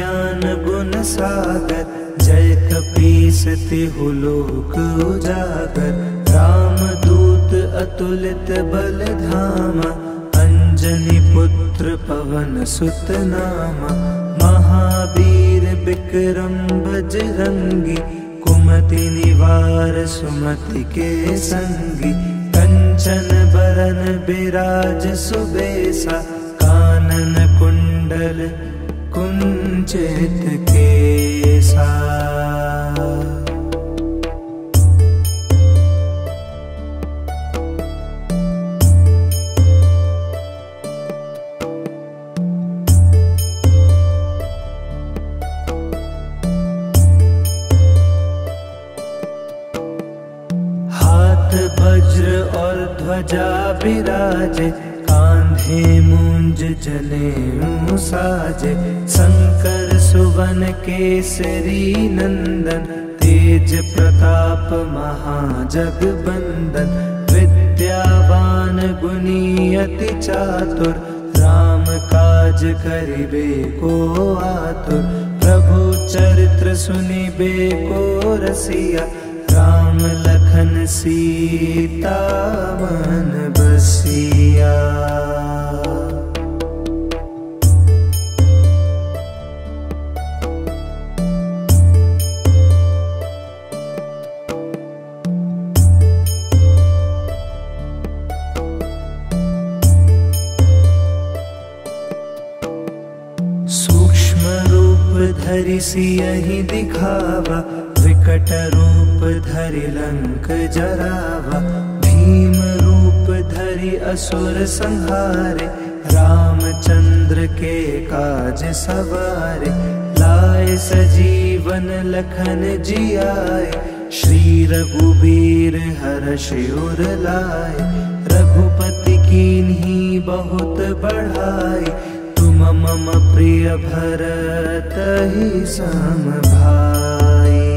ज्ञान गुण सागर, जय कपीस तिहु लोक उजागर। रामदूत अतुलित बल धामा, अंजनी पुत्र पवन सुत नामा। महावीर विक्रम बजरंगी, कुमति निवार सुमति के संगी। कंचन बरन बिराज सुबेसा, कानन कुंडल कुंचित केसा। वज्र और ध्वजा बिराजे, कांधे मूंज जनेऊ साजे। शंकर सुवन केसरी नंदन, तेज प्रताप महाजगबंदन। विद्यावान गुणी अति चातुर, राम काज करिबे को आतुर। प्रभु चरित्र सुनिबे को रसिया, राम लखन सीता मन बसिया। सूक्ष्म रूप धरि सियहि दिखावा, विकट रूप धरि लंक जरावा। भीम रूप धरि असुर संहारे, रामचंद्र के काज सवारे। लाए सजीवन लखन जियाए, श्री रघुबीर हर्षि उर लाए। रघुपति कीन्ही बहुत बढ़ाई, तुम मम प्रिय भरत ही सम भाई।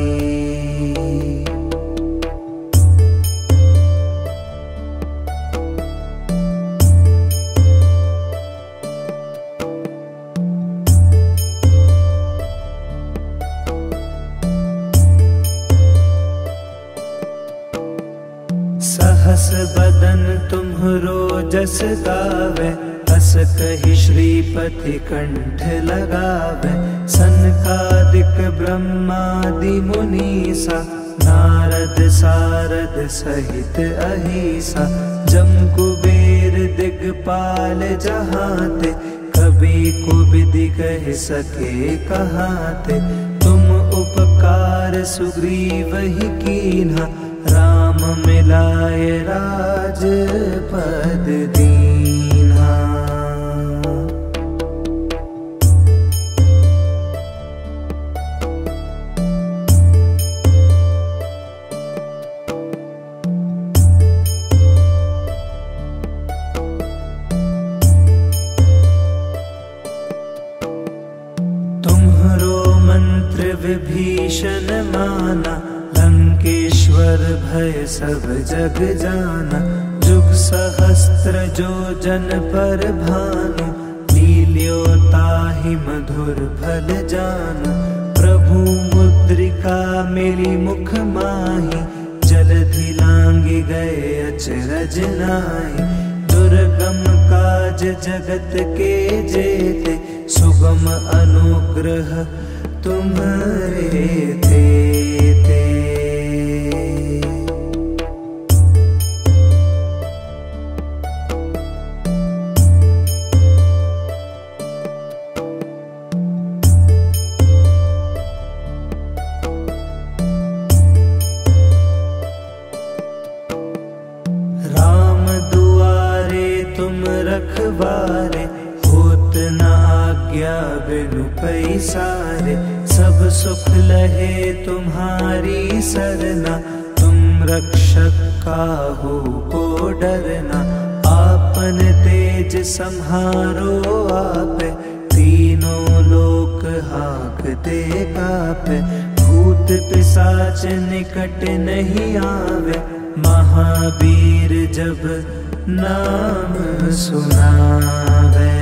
सहस बदन तुम्हरो जस गावे, अस कहि श्रीपति कंठ लगावे। सनकादिक ब्रह्मादि मुनीसा, नारद सारद सहित अहिसा। जम कुबेर दिगपाल जहाते, कबि कोबिदि कह सके कहाते। तुम उपकार सुग्रीव ही कीन्हा, राम मिलाए राजपद दीन्हा। तुम्हरो मंत्र विभीषण माना, लंकेश्वर भय सब जग जाना। जुग सहस्त्र जो जन पर भानु, लील्यो ताहि मधुर फल जानु। प्रभु मुद्रिका मेरी मुख माही, जलधि लांघि गए अचरज नाहि। दुर्गम काज जगत के जेते, सुगम अनुग्रह तुम्हारे तेते। राम दुआरे तुम रखवारे, होत न आज्ञा बिनु पैसारे। सब सुख लहे तुम्हारी सरना, तुम रक्षक काहू को डरना। आपन तेज सम्हारो आपे, तीनों लोक हांकते कापे। भूत पिशाच निकट नहीं आवे, महावीर जब नाम सुनावे।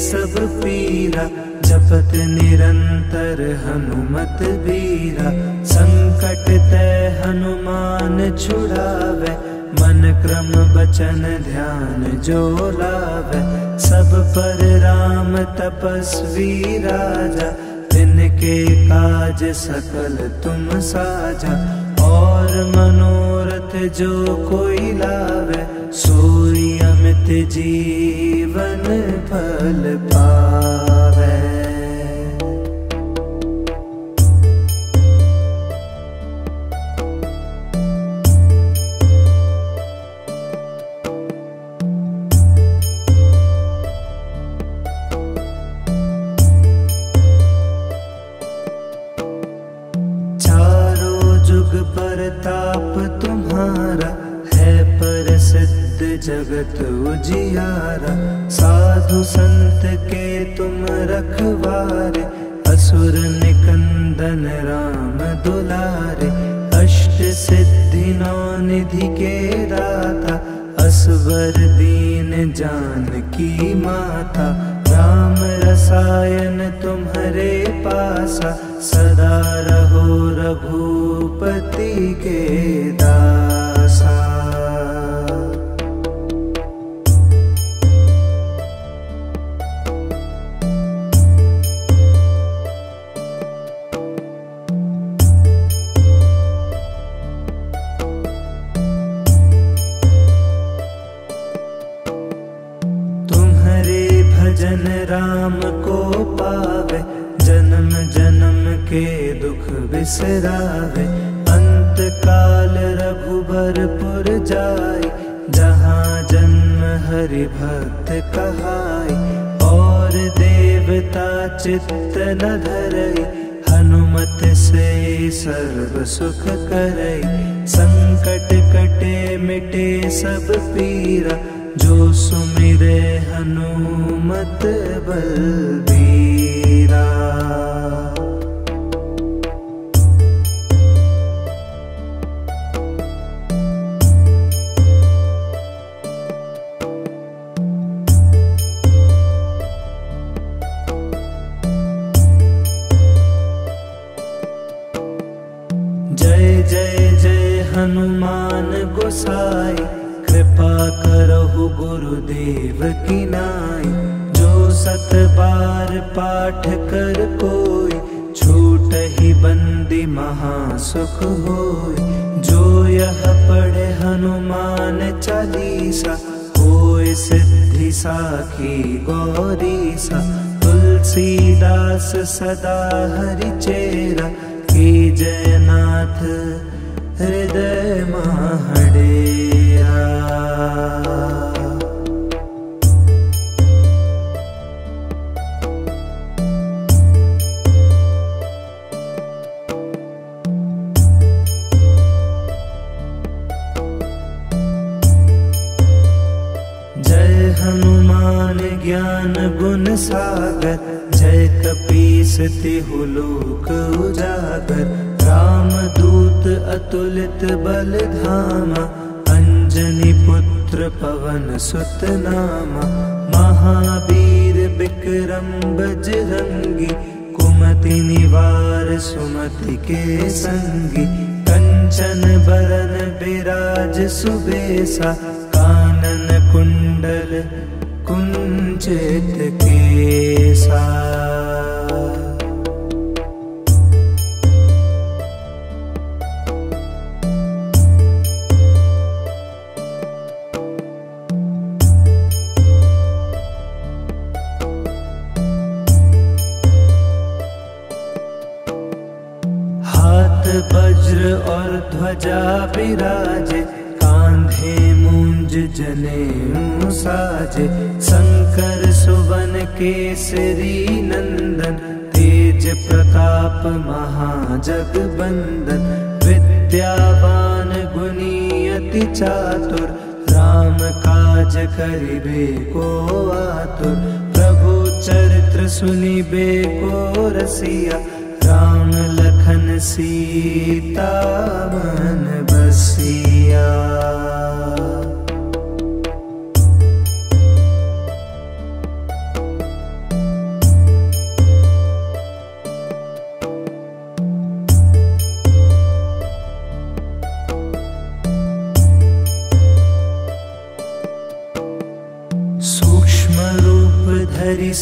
सब पीरा, जपत निरंतर हनुमत बीरा। संकट ते हनुमान छुड़ावे, मन क्रम बचन ध्यान जो लावे। सब पर राम तपस्वी राजा, तिनके काज सकल तुम साजा। और मनोरथ जो कोई लावे, सोई अमित जीवन फल पावे। प्रताप तुम्हारा है प्रसिद्ध जगत उजियारा। साधु संत के तुम रखवारे, असुर निकंदन राम दुलारे। अष्ट सिद्धि नौ निधि के दाता, असवर दीन जानकी माता। राम रसायन तुम्हारे पासा, सदा रहो रघुपति के दासा। भजन राम को पावे, जन्म जन्म के दुख बिसरावे। अंत काल रघुबरपुर जाई, जहाँ जन्म हरि भक्त कहाई। और देवता चित्त न धरई, हनुमत से सर्व सुख करई। संकट कटे मिटे सब पीरा, जो सुमिरे हनुमत बलबीरा। जय जय जय हनुमान गोसाई, कृपा करहु गुरुदेव की नाई। जो सत बार पाठ कर कोई, छूटहि बंदी महासुख होय। जो यह पढ़े हनुमान चालीसा, होय सिद्धि साखी गौरीसा। तुलसीदास सदा हरि चेरा, की जयनाथ हृदय महडेरा। जय हनुमान ज्ञान गुण सागर, जय कपीस तिहु लोक उजागर। राम दूत अतुलित बल धामा, अंजनी पुत्र पवन सुत नामा। महावीर विक्रम बजरंगी, कुमति निवार सुमति के संगी। कंचन बरन विराज सुबेसा, कानन कुंडल कुंचित केसा। वज्र और ध्वजा विराजे, कांधे मूंज जनेऊ साजे। शंकर सुवन केसरी नंदन, तेज प्रताप महाजगबंदन। विद्यावान गुणी अति चातुर, राम काज करिबे को आतुर। प्रभु चरित्र सुनिबे को रसिया, राम लखन सीता मन बसिया।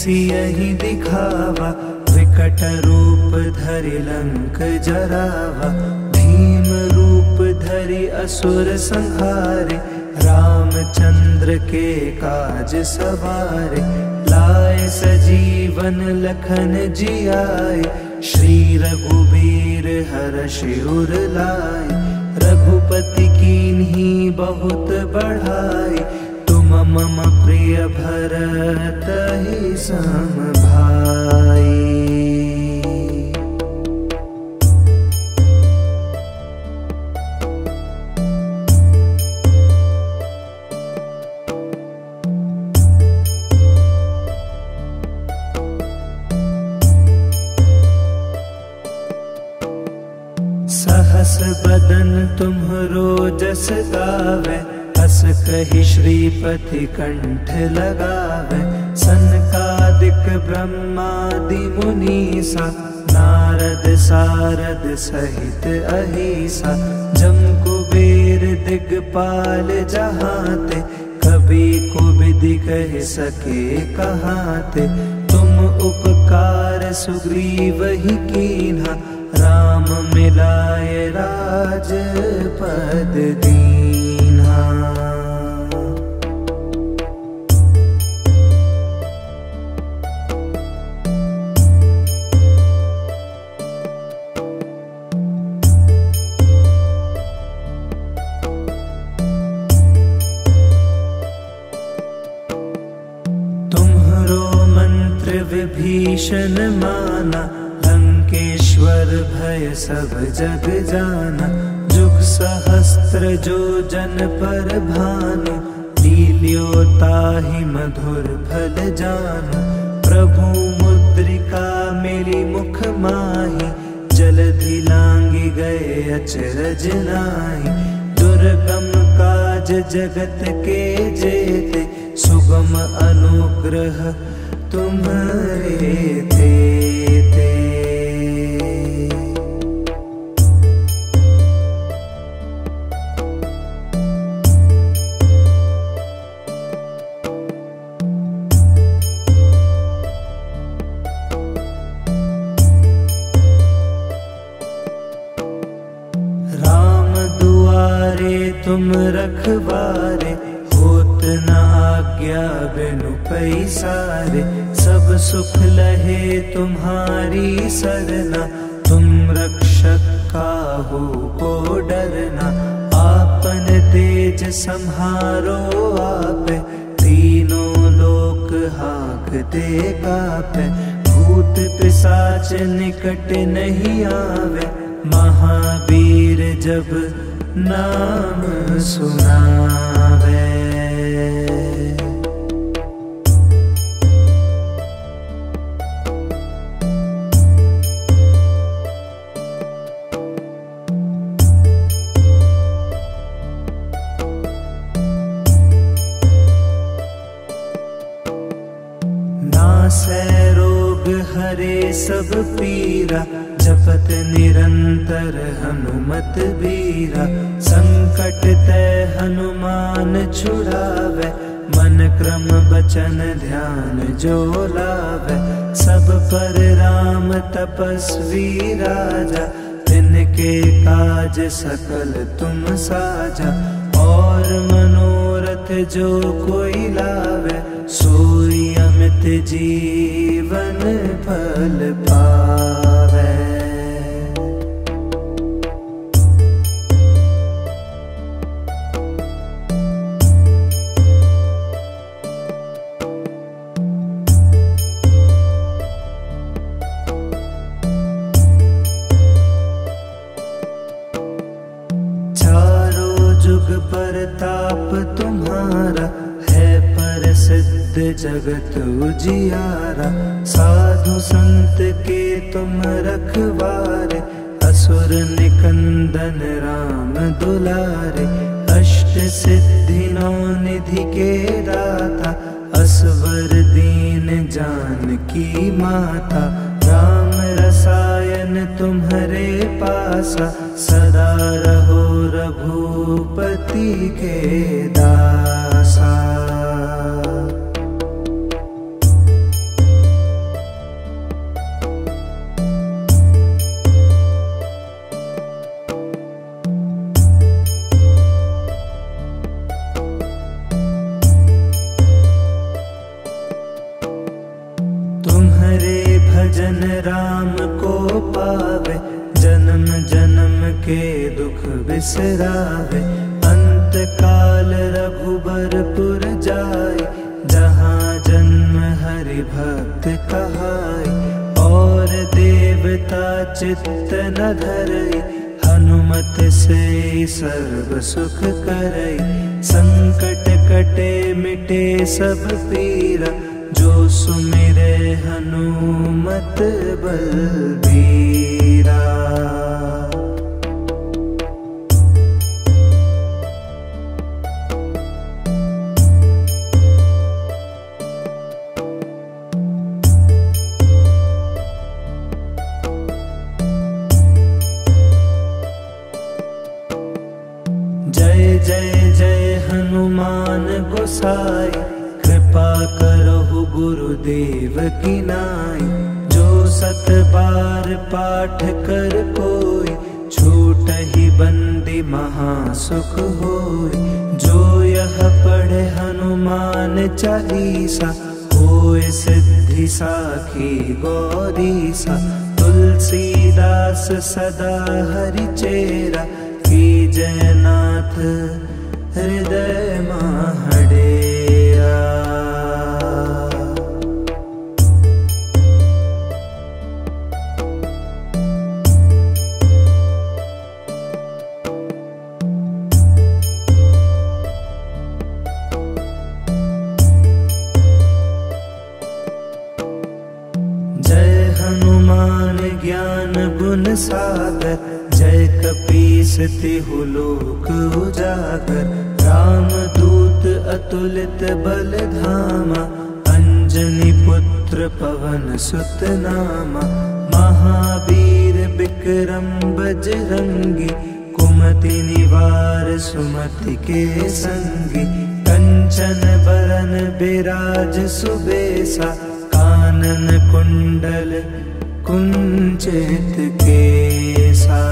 सियहि दिखावा, विकट रूप धरि लंक जरावा। भीम रूप धरि असुर संहारे, रामचंद्र के काज सवारे। लाए सजीवन लखन जियाए, श्री रघुबीर हर्षि उर लाए। रघुपति कीन्ही बहुत बढ़ाई, तुम मम प्रिय भरत ही सम भाई। सहस बदन तुम्हरो जस गावे, हस कहि श्रीपति कंठ लगावे। सनकादिक ब्रह्मादि मुनीसा, नारद सारद सहित अहिसा। जम कुबेर दिगपाल जहाते, कभी को विधि कह सके कहाते। तुम उपकार सुग्रीव ही कीन्हा, राम मिलाए राजपद दीन्हा। तुम्हरो मंत्र विभीषण माना, लंकेश्वर भय सब जग जाना। जुग सहस्त्र जो जन पर भानु, लील्यो ताहि मधुर फल जानु। प्रभु मुद्रिका मेरी मुख माही, जलधि लांघि गए अचरज नाहि। दुर्गम काज जगत के जेते, सुगम अनुग्रह तुम्हारे तेते। तुम रखवारे, होत न आज्ञा बिनु पैसारे। सब सुख लहे तुम्हारी सरना, तुम रक्षक काहू को डरना। आपन तेज सम्हारो आपे, तीनों लोक हाँकते कापे। भूत पिशाच निकट नहीं आवे, महावीर जब नाम सुनावे। नासै रोग हरे सब पीरा, जपत निरंतर हनुमत बीरा। संकट ते हनुमान छुड़ावे, मन क्रम बचन ध्यान जो लावे। सब पर राम तपस्वी राजा, तिनके काज सकल तुम साजा। और मनोरथ जो कोई लावे, सोई अमित जीवन फल पावे। प्रताप तुम्हारा, है प्रसिद्ध जगत उजियारा। साधु संत के तुम रखवारे, असुर निकंदन राम दुलारे। अष्ट सिद्धि नौ निधि के दाता, असवर दीन जानकी माता। राम रसायन तुम्हारे पासा, सदा रहो रघुपति के दासा। राम को पावे, जन्म जन्म के दुख बिसरावे। अंत काल रघुबरपुर जाय, जहाँ जन्म हरि भक्त कहाय। और देवता चित्त न धरई, हनुमत से सर्व सुख करई। संकट कटे मिटे सब पीरा, जो सुमिरे हनुमत बलबीरा। जय जय जय हनुमान गोसाई, कृपा करहु गुरुदेव की नाई। जो सत बार पाठ कर कोई, छूटहि बंदी महासुख होय। जो यह पढ़े हनुमान चालीसा, होय सिद्धि साखी गौरीसा। तुलसीदास सदा हरिचेरा, जय नाथ हृदय महडेरा। जय हनुमान ज्ञान गुण सागर, जय कपीस तिहु लोक उजागर। राम दूत अतुलित बल धामा, अंजनी पुत्र पवन सुत नामा। महावीर विक्रम बजरंगी, कुमति निवार सुमति के संगी। कंचन बरन बिराज सुबेसा, कानन कुंडल कुंचित केसा।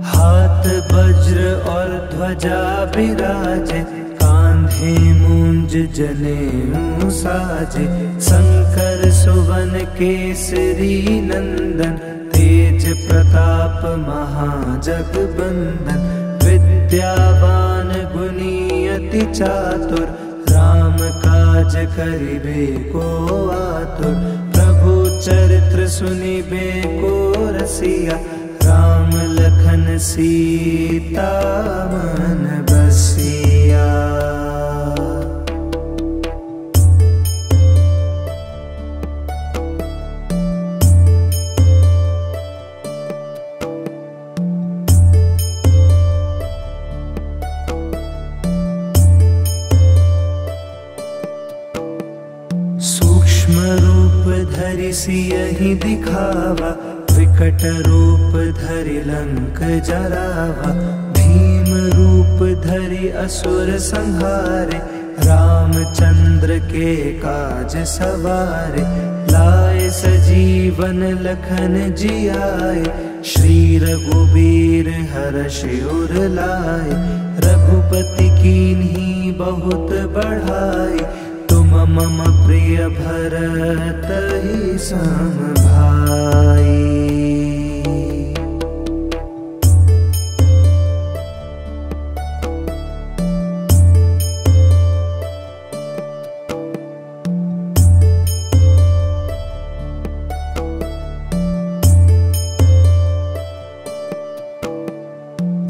हाथ वज्र और ध्वजा बिराजे, कांधे मूंज जनेऊ साजे। शंकर सुवन केसरी नंदन, तेज प्रताप महाजगबंदन। विद्यावान गुणी अति चातुर, राम काज करिबे को आतुर। प्रभु चरित्र सुनिबे को रसिया, राम लखन सीता मन बसिया। सूक्ष्म रूप धरि सियहि दिखावा, विकट रूप धरि लंक जरावा। भीम रूप धरि असुर संहारे, रामचंद्र के काज सवारे। लाए सजीवन लखन जियाए, श्री रघुबीर हर्षि उर लाए। रघुपति कीन्ही बहुत बढ़ाई, तुम मम प्रिय भरत ही सम भाई।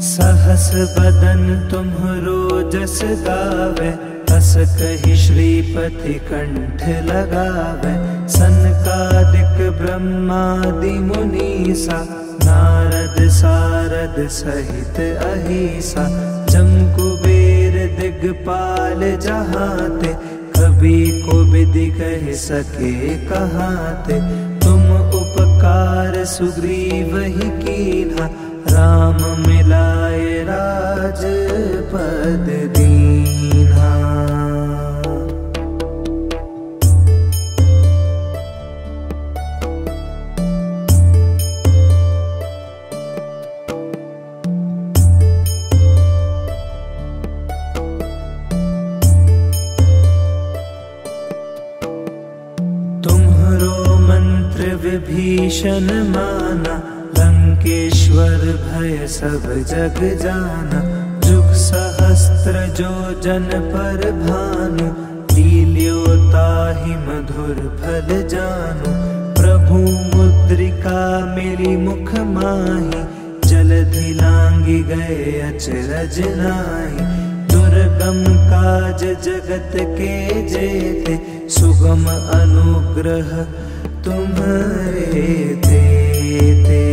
सहस बदन तुम्हरो जस गावे, अस कहि श्रीपति कंठ लगावे। सनकादिक ब्रह्मादि मुनीसा, नारद सारद सहित अहिसा। जम कुबेर दिगपाल जहाते, कभी को विधि कह सके कहाते। तुम उपकार सुग्रीव ही कीन्हा, राम मिलाए राजपद दीन्हा। तुम्हरो मंत्र विभीषण माना, लंकेश्वर भय सब जग जाना। जुग सहस्त्र जो जन पर भानु, लील्यो ताहि मधुर फल जानु। प्रभु मुद्रिका मेरी मुख माही, जलधि लांघि गए अचरज नाहि। दुर्गम काज जगत के जेते, सुगम अनुग्रह तुम्हारे तेते।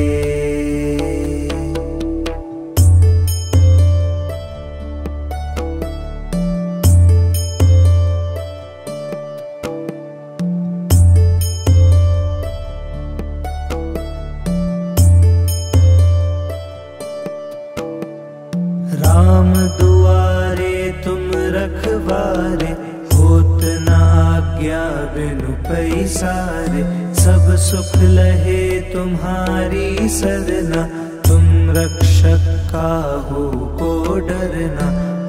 राम दुआरे तुम रखवारे, होत न आज्ञा बिनु पैसारे। सब सुख लहे तुम्हारी सरना, तुम रक्षक काहू को डरना।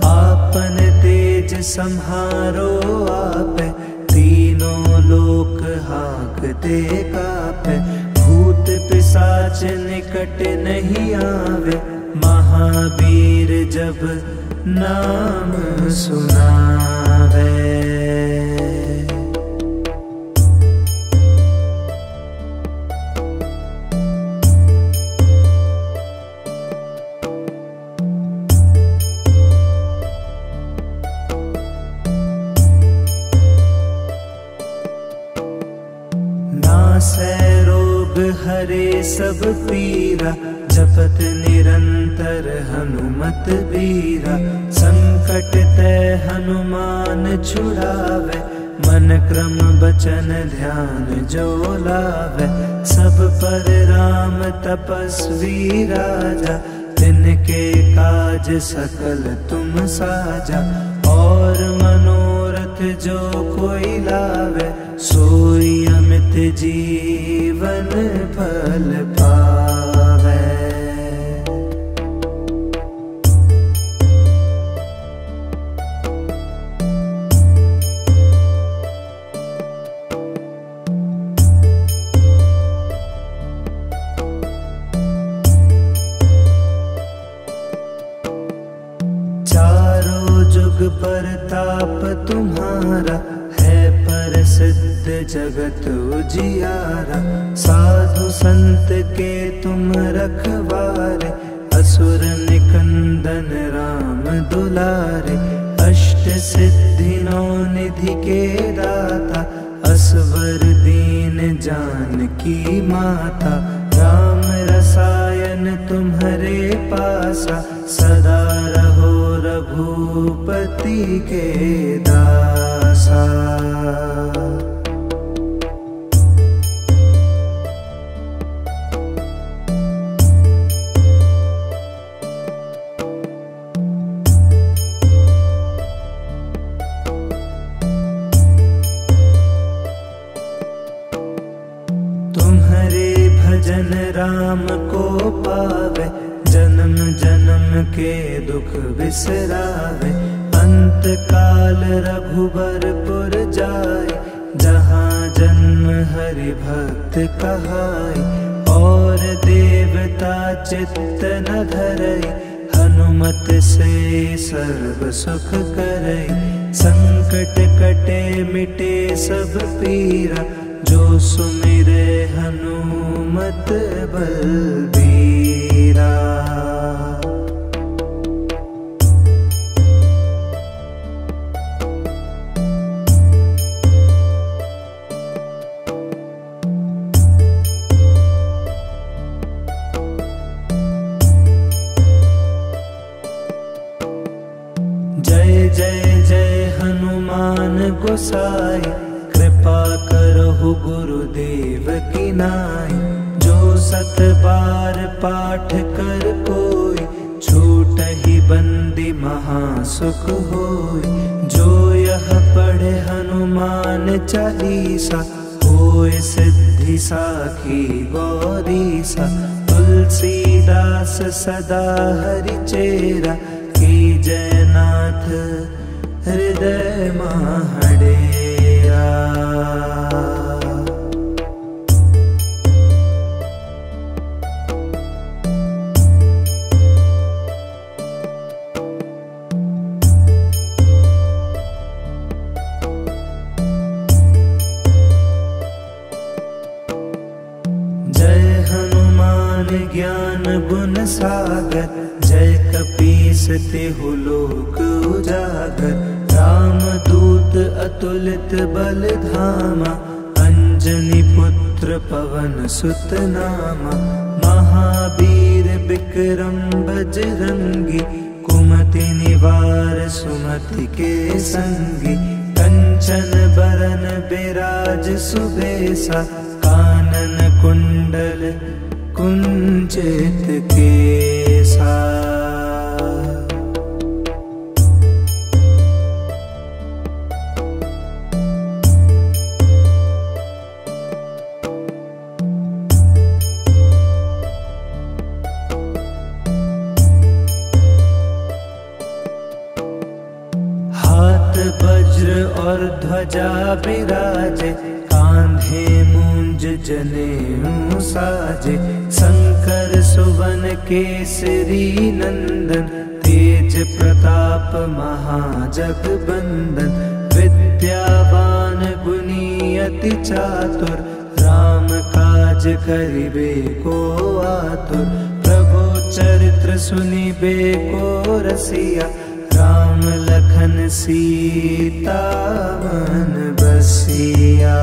आपन तेज सम्हारो आपे, तीनों लोक हाँकते कापे। भूत पिशाच निकट नहीं आवे, महावीर जब नाम सुनावे। नासै रोग हरे सब पीरा, जपत निरंतर हनुमत बीरा। संकट ते हनुमान छुड़ावे, मन क्रम बचन ध्यान जो लावे। सब पर राम तपस्वी राजा, तिनके काज सकल तुम साजा। और मनोरथ जो कोई लावे, सोई अमित जीवन फल पावे। चारों जुग परताप तुम्हारा, है प्रसिद्ध जगत उजियारा। साधु संत के तुम रखवारे, असुर निकंदन राम दुलारे। अष्ट सिद्धि नौ निधि के दाता, असवर दीन जानकी माता। राम रसायन तुम्हारे पासा, सदा रहो रघुपति के दासा। तुम्हारे भजन राम को पावे, जन्म जन्म के दुख बिसरावे। अंत काल रघुबरपुर जाए, जहाँ जन्म हरि भक्त कहाय। और देवता चित्त न धरई, हनुमत से सर्व सुख करई। संकट कटे मिटे सब पीरा, जो सुमिरे हनुमत बलबीरा। जय जय जय हनुमान गोसाई, कृपा करहु गुरुदेव की नाई। जो सत बार पाठ कर कोई, छूटहि बंदी महासुख होई। जो यह पढ़े हनुमान चालीसा, होय सिद्धि साखी गौरीसा। तुलसीदास सदा हरिचेरा, की जयनाथ हृदय महडेरा। ज्ञान गुण सागर, जय कपीस तेहु लोक उजागर। राम दूत अतुलित बल धामा, अंजनी पुत्र पवन सुत नामा। महावीर विक्रम बजरंगी, कुमति निवार सुमति के संगी। कंचन बरन बिराज सुबेसा, कानन कुंडल कुंचित केसा। हाथ वज्र और ध्वजा बिराजे, कांधे मूंज जनेऊ साजे। शंकर सुवन केसरी नंदन, तेज प्रताप महाजगबंदन। विद्यावान गुणी अति चातुर, राम काज करिबे को आतुर। प्रभु चरित्र सुनिबे को रसिया, राम लखन सीता मन बसिया।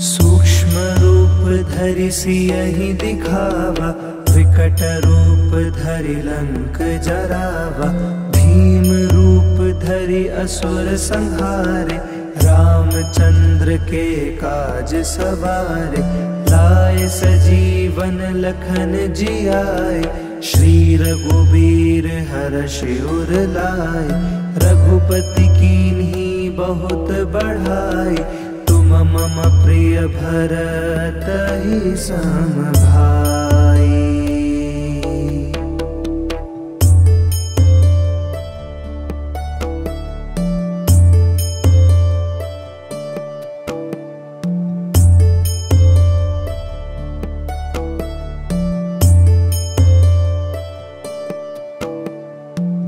सूक्ष्म रूप धरि सियहि दिखावा, विकट रूप धरि लंक जरावा। भीम रूप धरि असुर संहारे, रामचंद्र के काज सवारे। लाए सजीवन लखन जियाए, श्री रघुबीर हर्षि उर लाए। रघुपति कीन्ही बहुत बढ़ाई, तुम मम प्रिय भरत ही सम भाई।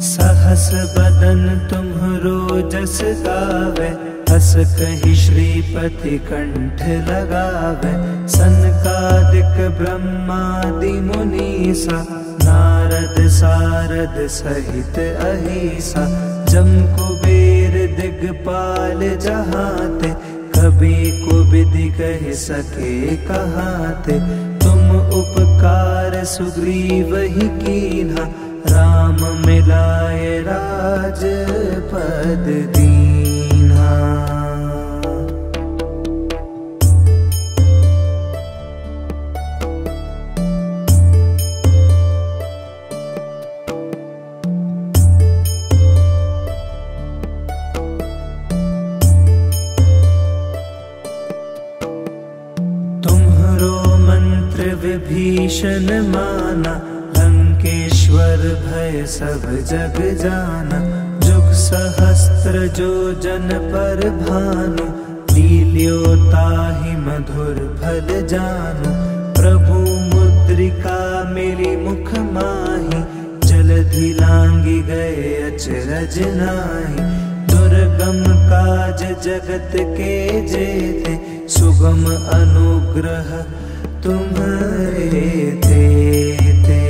सहस बदन तुम्हरो जस गावे, हस कहि श्रीपति कंठ लगावे। सनकादिक ब्रह्मादि मुनीसा, नारद सारद सहित अहिसा। जम कुबेर दिगपाल जहाते, कभी को विधि कह सके कहाते। तुम उपकार सुग्रीव ही कीन्हा, राम मिलाए राजपद दीन्हा। तुम्हरो मंत्र विभीषण माना, लंकेश्वर भय सब जग जाना। जुग सहस्त्र जो जन पर भानु, लील्यो ताहि मधुर फल जानु। प्रभु मुद्रिका मेरी मुख माहि, जलधि लांघि गए अचरज नाहि। दुर्गम काज जगत के जेते, सुगम अनुग्रह तुम्हारे तेते।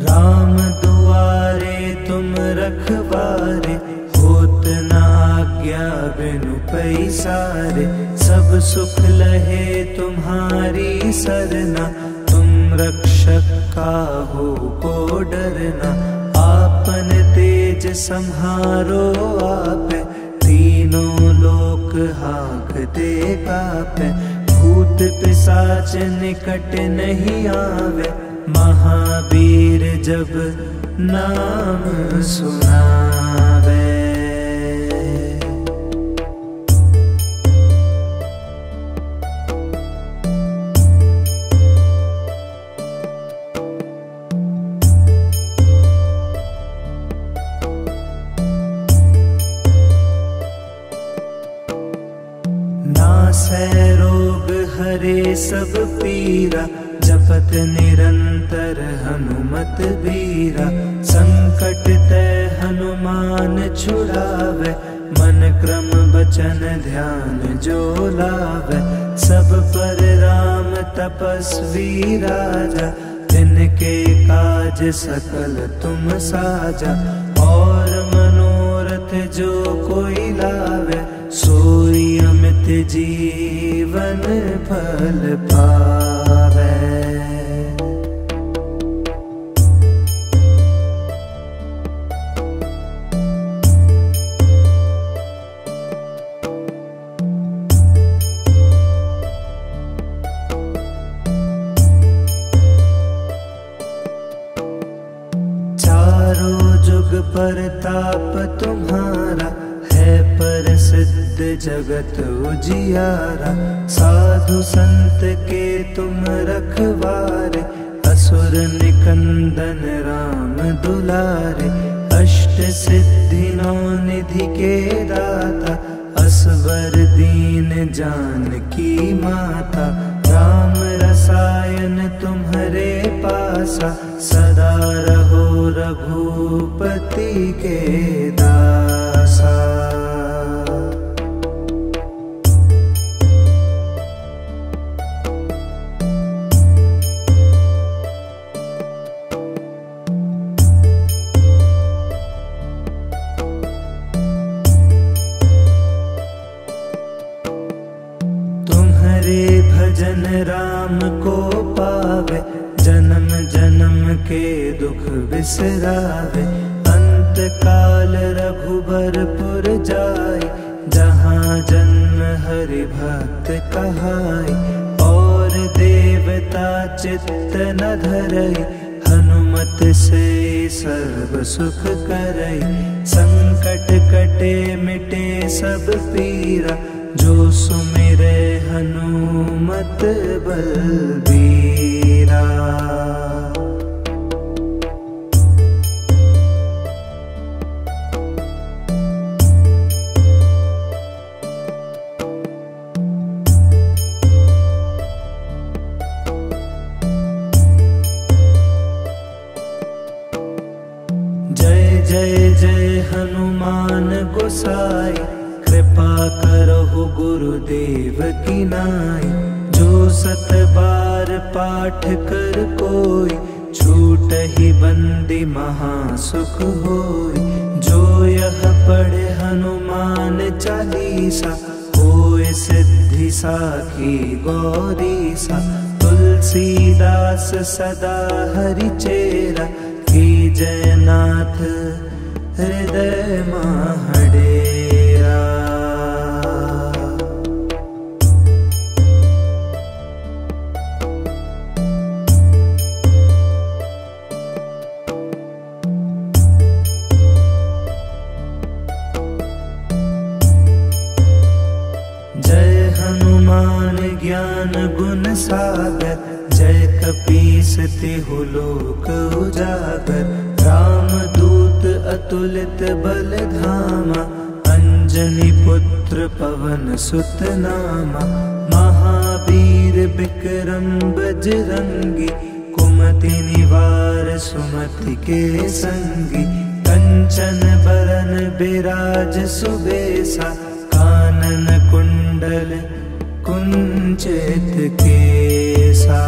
राम दुआरे तुम रखवारे, होत न आज्ञा बिनु पैसारे। सब सुख लहे तुम्हारी सरना, तुम रक्षक काहू को डरना। आपन तेज सम्हारो आपे, तीनों लोक हाँकते कापे। भूत पिशाच निकट नहीं आवे, महावीर जब नाम सुनावे। है रोग हरे सब पीरा, जपत निरंतर हनुमत बीरा। संकट ते हनुमान छुड़ावे, मन क्रम बचन ध्यान जो लावे। सब पर राम तपस्वी राजा, जिनके काज सकल तुम साजा। और मनोरथ जो कोई लावे, सोई अमित जीवन फल पावे। चारों जुग परताप तुम्हारा, है प्रसिद्ध जगत उजियारा। साधु संत के तुम रखवारे, असुर निकंदन राम दुलारे। अष्ट सिद्धि नौ निधि के दाता, असवर दीन जानकी माता। राम रसायन तुम्हारे पासा, सदा रहो रघुपति के दासा। तुम्हारे भजन राम को पावे, जन्म जन्म के दुख बिसरावे। अंत काल रघुबरपुर जाय, जहाँ जन्म हरि भक्त कहाय। और देवता चित्त न धरई, हनुमत से सर्व सुख करई। संकट कटे मिटे सब पीरा, जो सुमिरे हनुमत बलबीरा। जय जय जय हनुमान गोसाई, कृपा करहु गुरुदेव की नाई। जो सत बार पाठ कर कोई, छूटहि बंदी महासुख होय। जो यह पढ़े हनुमान चालीसा, होय सिद्धि साखी गौरीसा। तुलसीदास सदा हरि चेरा, की जयनाथ हृदय महडेरा। जय हनुमान ज्ञान गुण सागर, जय कपीस तिहु लोक उजागर। राम दूत अतुलित बल धामा, अंजनी पुत्र पवन सुत नामा। महावीर विक्रम बजरंगी, कुमति निवार सुमति के संगी। कंचन बरन बिराज सुबेसा, कानन कुंडल कुंचित केसा।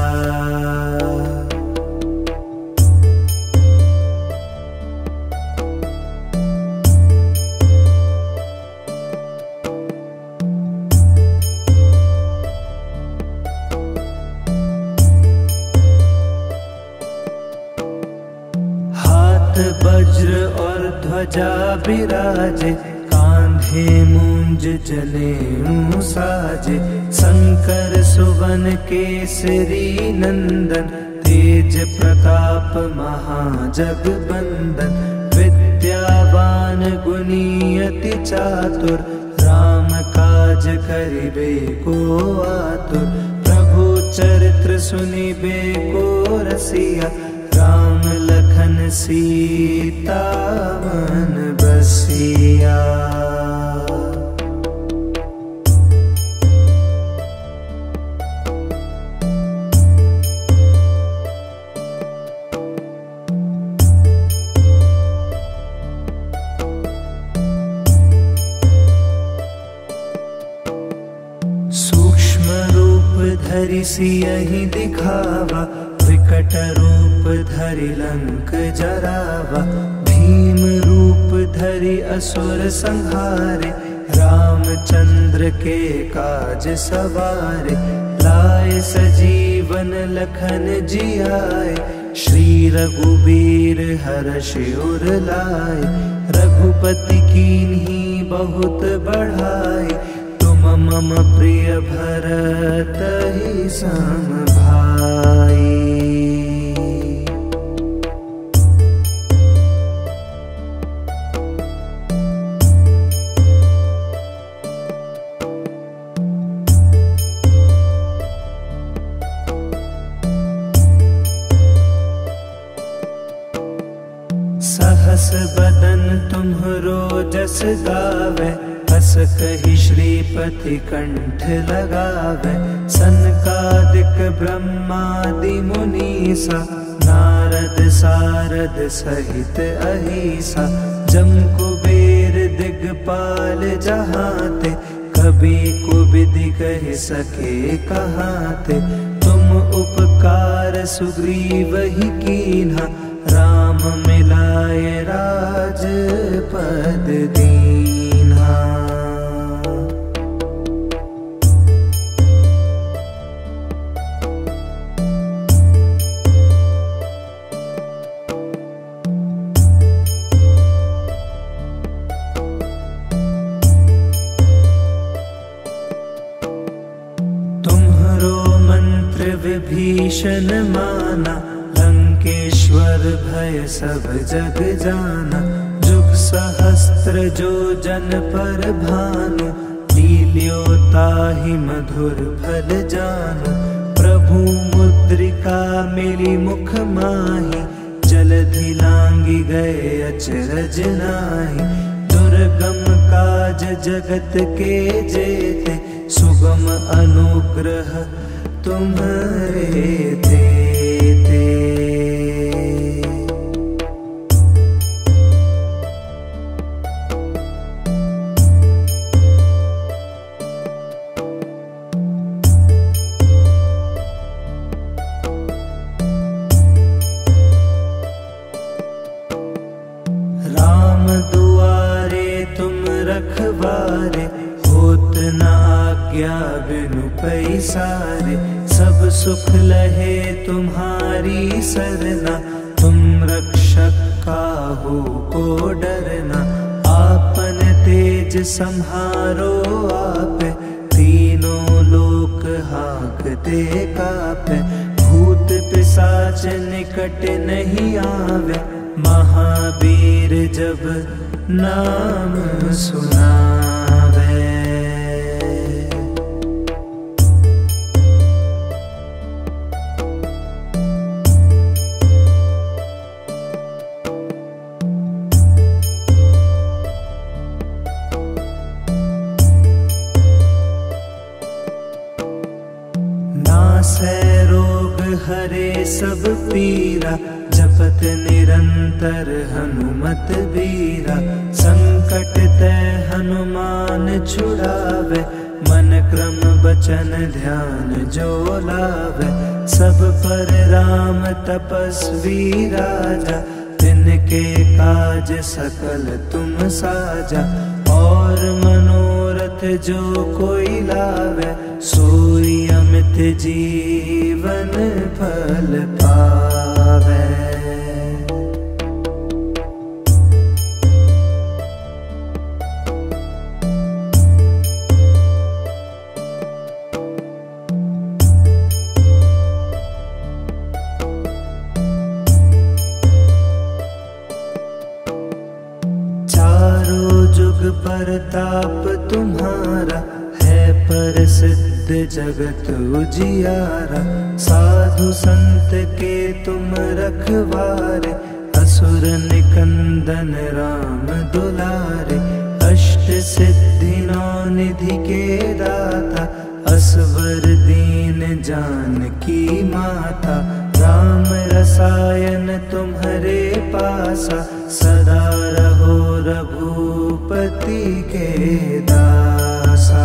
हाथ वज्र और ध्वजा बिराजे, कांधे मूंज जनेऊ साजे। शंकर सुवन केसरी नंदन, तेज प्रताप महाजगबंदन। विद्यावान गुणी अति चातुर, राम काज करिबे को आतुर। प्रभु चरित्र सुनिबे को रसिया, राम लखन सीता मन बसिया। धरि सियहि दिखावा, विकट रूप धरि लंक जरावा। भीम रूप धरि असुर संहारे, रामचंद्र के काज सवारे। लाए सजीवन लखन जियाए, श्री रघुबीर हर्षि उर लाए। रघुपति कीन्ही बहुत बढ़ाए, तुम मम प्रिय भरत ही सम भाई। सहस बदन तुम्हरो जस गावे, हस कहि श्रीपति कंठ लगावे। सनकादिक ब्रह्मादि मुनीसा, नारद सारद सहित अहिसा। जम कुबेर दिगपाल जहाते, कभी कुबिधि कह सके कहाते। तुम उपकार सुग्रीव ही कीन्हा, राम मिलाए राजपद दीन्हा। तुम्हरो मंत्र विभीषण माना, लंकेश्वर भय सब जग जाना। जुग सहस्त्र जो जन पर भानु, लील्यो ताहि मधुर फल जानु। प्रभु मुद्रिका मिली मुख माहि, जलधि लांघि गए अचरज नाहि। दुर्गम काज जगत के जेते, सुगम अनुग्रह तुम्हारे तेते। राम दुआरे तुम रखवारे, होत न आज्ञा बिनु पैसारे। सब सुख लहे तुम्हारी सरना, तुम रक्षक काहू को डरना। आपन तेज सम्हारो आपे, तीनों लोक हाँकते कापे। भूत पिशाच निकट नहीं आवे, महावीर जब नाम सुनावे। नासै रोग हरे सब पीरा, जपत निरंतर हनुमत बीरा। संकट ते हनुमान छुड़ावे, मन क्रम बचन ध्यान जो लावे। सब पर राम तपस्वी राजा, तिनके काज सकल तुम साजा। और मनोरथ जो कोई लावे, सोई अमित जीवन फल पावे। चारों जुग परताप तुम्हारा, है प्रसिद्ध जगत उजियारा। साधु संत के तुम रखवारे, असुर निकंदन राम दुलारे। अष्ट सिद्धि नौ निधि के दाता, असवर दीन जानकी माता। राम रसायन तुम्हारे पासा, सदा रहो रघुपति के दासा।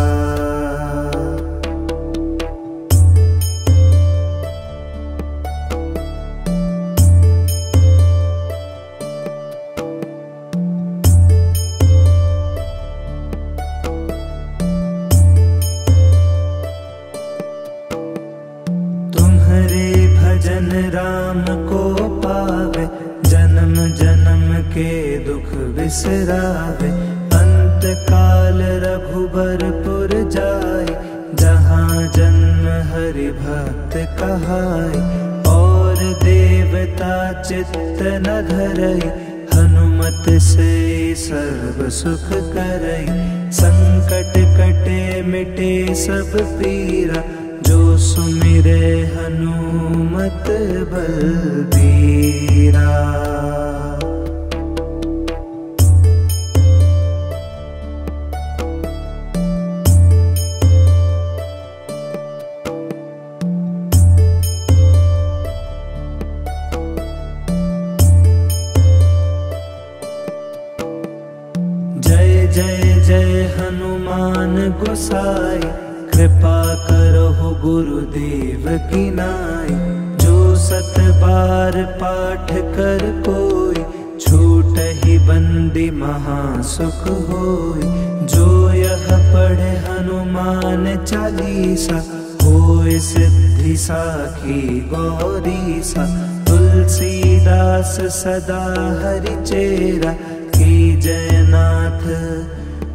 बिसरावे। अंत काल रघुबरपुर जाय, जहाँ जन्म हरि भक्त कहाय। और देवता चित्त न धरई, हनुमत से सर्व सुख करई। संकट कटे मिटे सब पीरा, जो सुमिरे हनुमत बलबीरा। जय जय जय हनुमान गोसाई, कृपा करहु गुरुदेव की नाई। जो सत बार पाठ कर कोई, छूटहि बंदी महासुख होय। जो यह पढ़े हनुमान चालीसा, होय सिद्धि साखी गौरीसा। तुलसीदास सदा हरिचेरा, की जयनाथ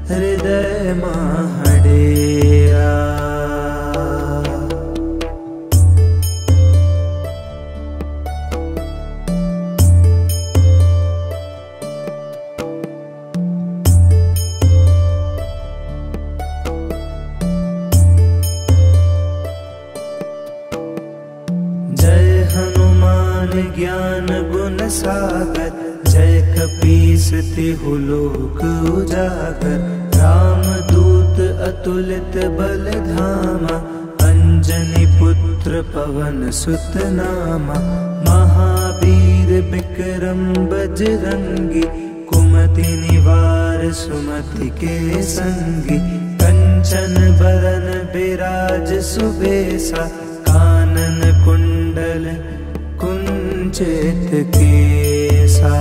हृदय महडेरा। जय हनुमान ज्ञान गुण सागर, जय कपीस तिहु लोक उजागर। रामदूत अतुलित बल धामा, अंजनी पुत्र पवन सुत नामा। महावीर विक्रम बजरंगी, कुमति निवार सुमति के संगी। कंचन बरन बिराज सुबेसा, कानन कुंडल कुंचित केसा।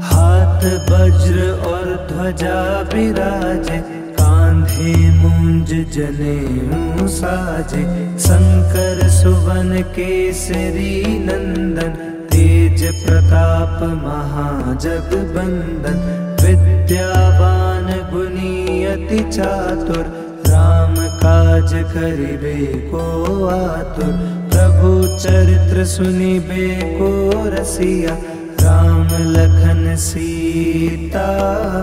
हाथ वज्र और ध्वजा बिराजे, कांधे मूंज जनेऊ साजे। शंकर सुवन केसरी नंदन, तेज प्रताप महाजगबंदन। विद्यावान गुणी अति चातुर, राम काज करिबे को आतुर। प्रभु चरित्र सुनिबे को रसिया, राम लखन सीता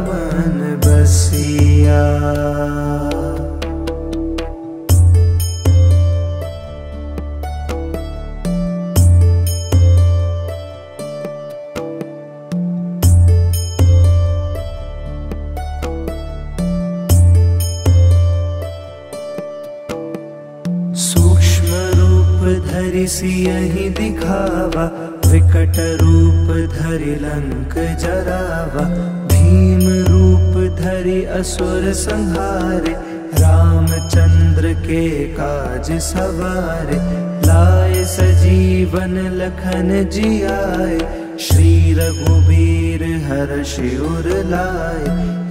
मन बसिया। सूक्ष्म रूप धरि सियहि दिखावा, विकट रूप धरि लंक जरावा। भीम रूप धरि असुर संहारे, रामचंद्र के काज सवारे। लाए सजीवन लखन जियाए, श्री रघुबीर हर्षि उर लाए।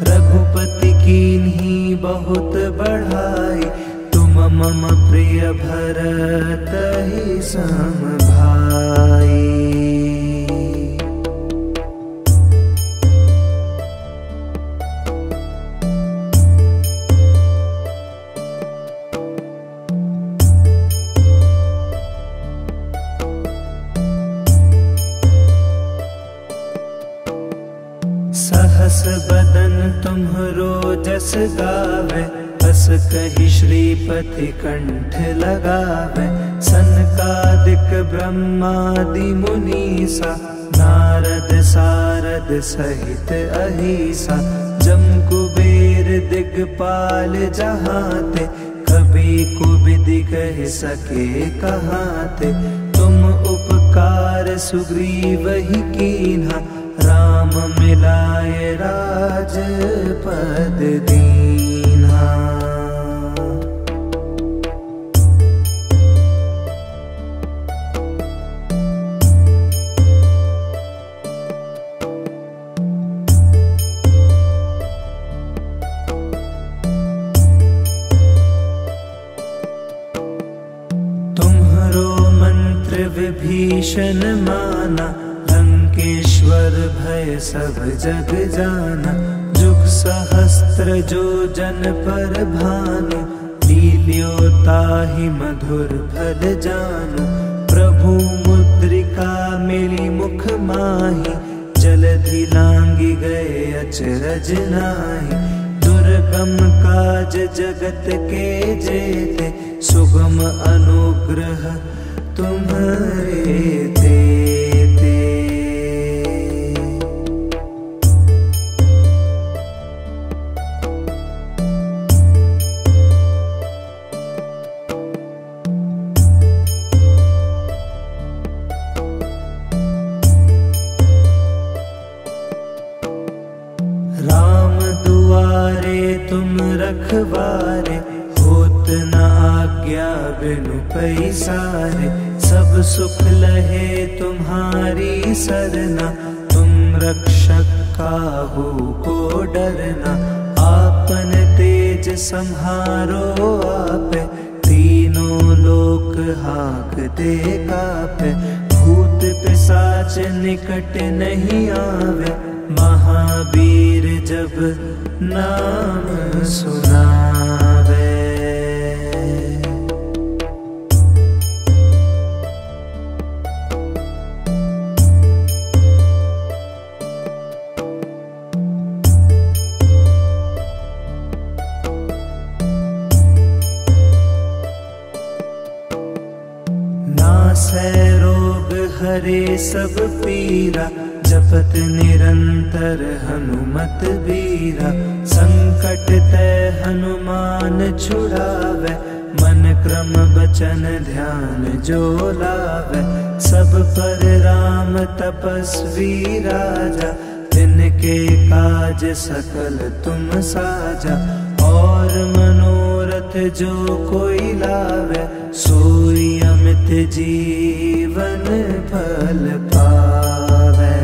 रघुपति कीन्ही बहुत बढ़ाई, तुम मम प्रिय भरत सम भाई। सहस बदन तुम्हरो जस गावे, बस कहि श्रीपति कंठ लगावे। सनकादिक ब्रह्मादि मुनीसा, नारद सारद सहित अहिसा। जम कुबेर दिगपाल जहाते, कभी कुबिधि कह सके कहाते। तुम उपकार सुग्रीव ही कीन्हा, राम मिलाए राजपद दीन्हा। विभीषण माना, लंकेश्वर भय सब जग जाना। जुग सहस्त्र जो जन पर भानु, लील्यो ताहि मधुर फल जानु। प्रभु मुद्रिका मिली मुख माहि, जलधि लांघि गए अचरज नाहि। दुर्गम काज जगत के जेते, सुगम अनुग्रह तुम्हारे तेते। राम दुआरे तुम रखवारे, होत न आज्ञा बिनु पैसारे। सब सुख लहे तुम्हारी सरना, तुम रक्षक काहू को डरना। आपन तेज सम्हारो आपे, तीनों लोक हांकते कापे। भूत पिशाच निकट नहीं आवे, महावीर जब नाम सुनावे। नासै रोग हरे सब पीरा, जपत निरंतर हनुमत बीरा। संकट ते हनुमान छुड़ावे, मन क्रम बचन ध्यान जो लावे। सब पर राम तपस्वी राजा, तिनके काज सकल तुम साजा। और मनोरथ जो कोई लावे, सोई अमित जीवन फल पावे।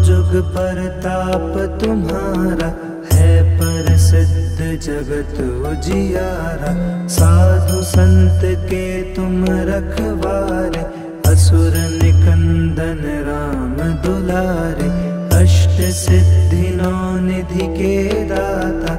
जुग परताप तुम्हारा, है प्रसिद्ध जगत उजियारा। साधु संत के तुम रखवारे, असुर निकंदन राम दुलारे। अष्ट सिद्धि नौ निधि के दाता,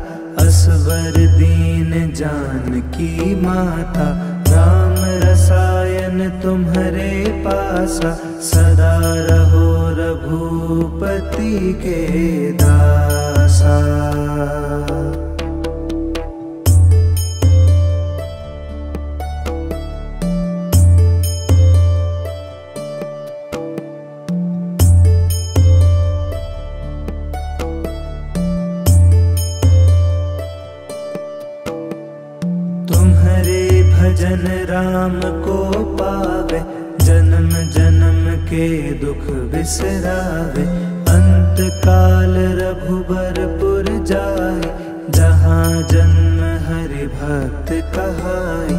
असवर दीन जानकी माता। राम रसायन तुम्हारे पासा, सदा रहो रघुपति के दासा। तुम्हारे भजन राम को पावे, जन्म जन्म के दुख बिसरावे। अंत काल रघुबरपुर जाए, जहाँ जन्म हरि भक्त कहाई।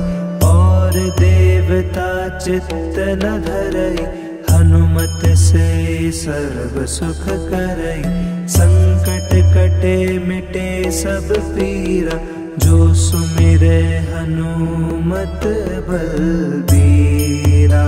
और देवता चित्त न धरई, हनुमत से सर्व सुख करई। संकट कटे मिटे सब पीरा, जो सुमिरे हनुमत बलबीरा।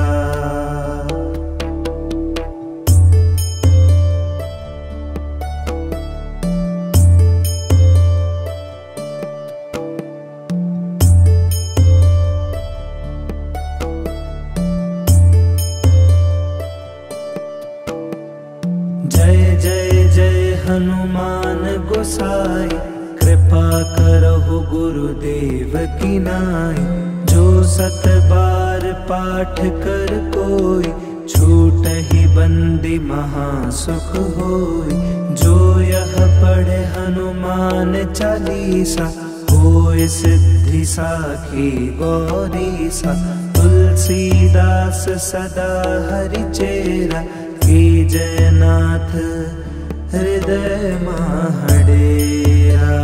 जय जय जय हनुमान गोसाई, कृपा करहु गुरुदेव की नाई। जो सत बार पाठ कर कोई, छूटहि बंदी महासुख होई। जो यह पढ़े हनुमान चालीसा, होय सिद्धि साखी गौरीसा। तुलसीदास सदा हरिचेरा, की जयनाथ हृदय महडेरा।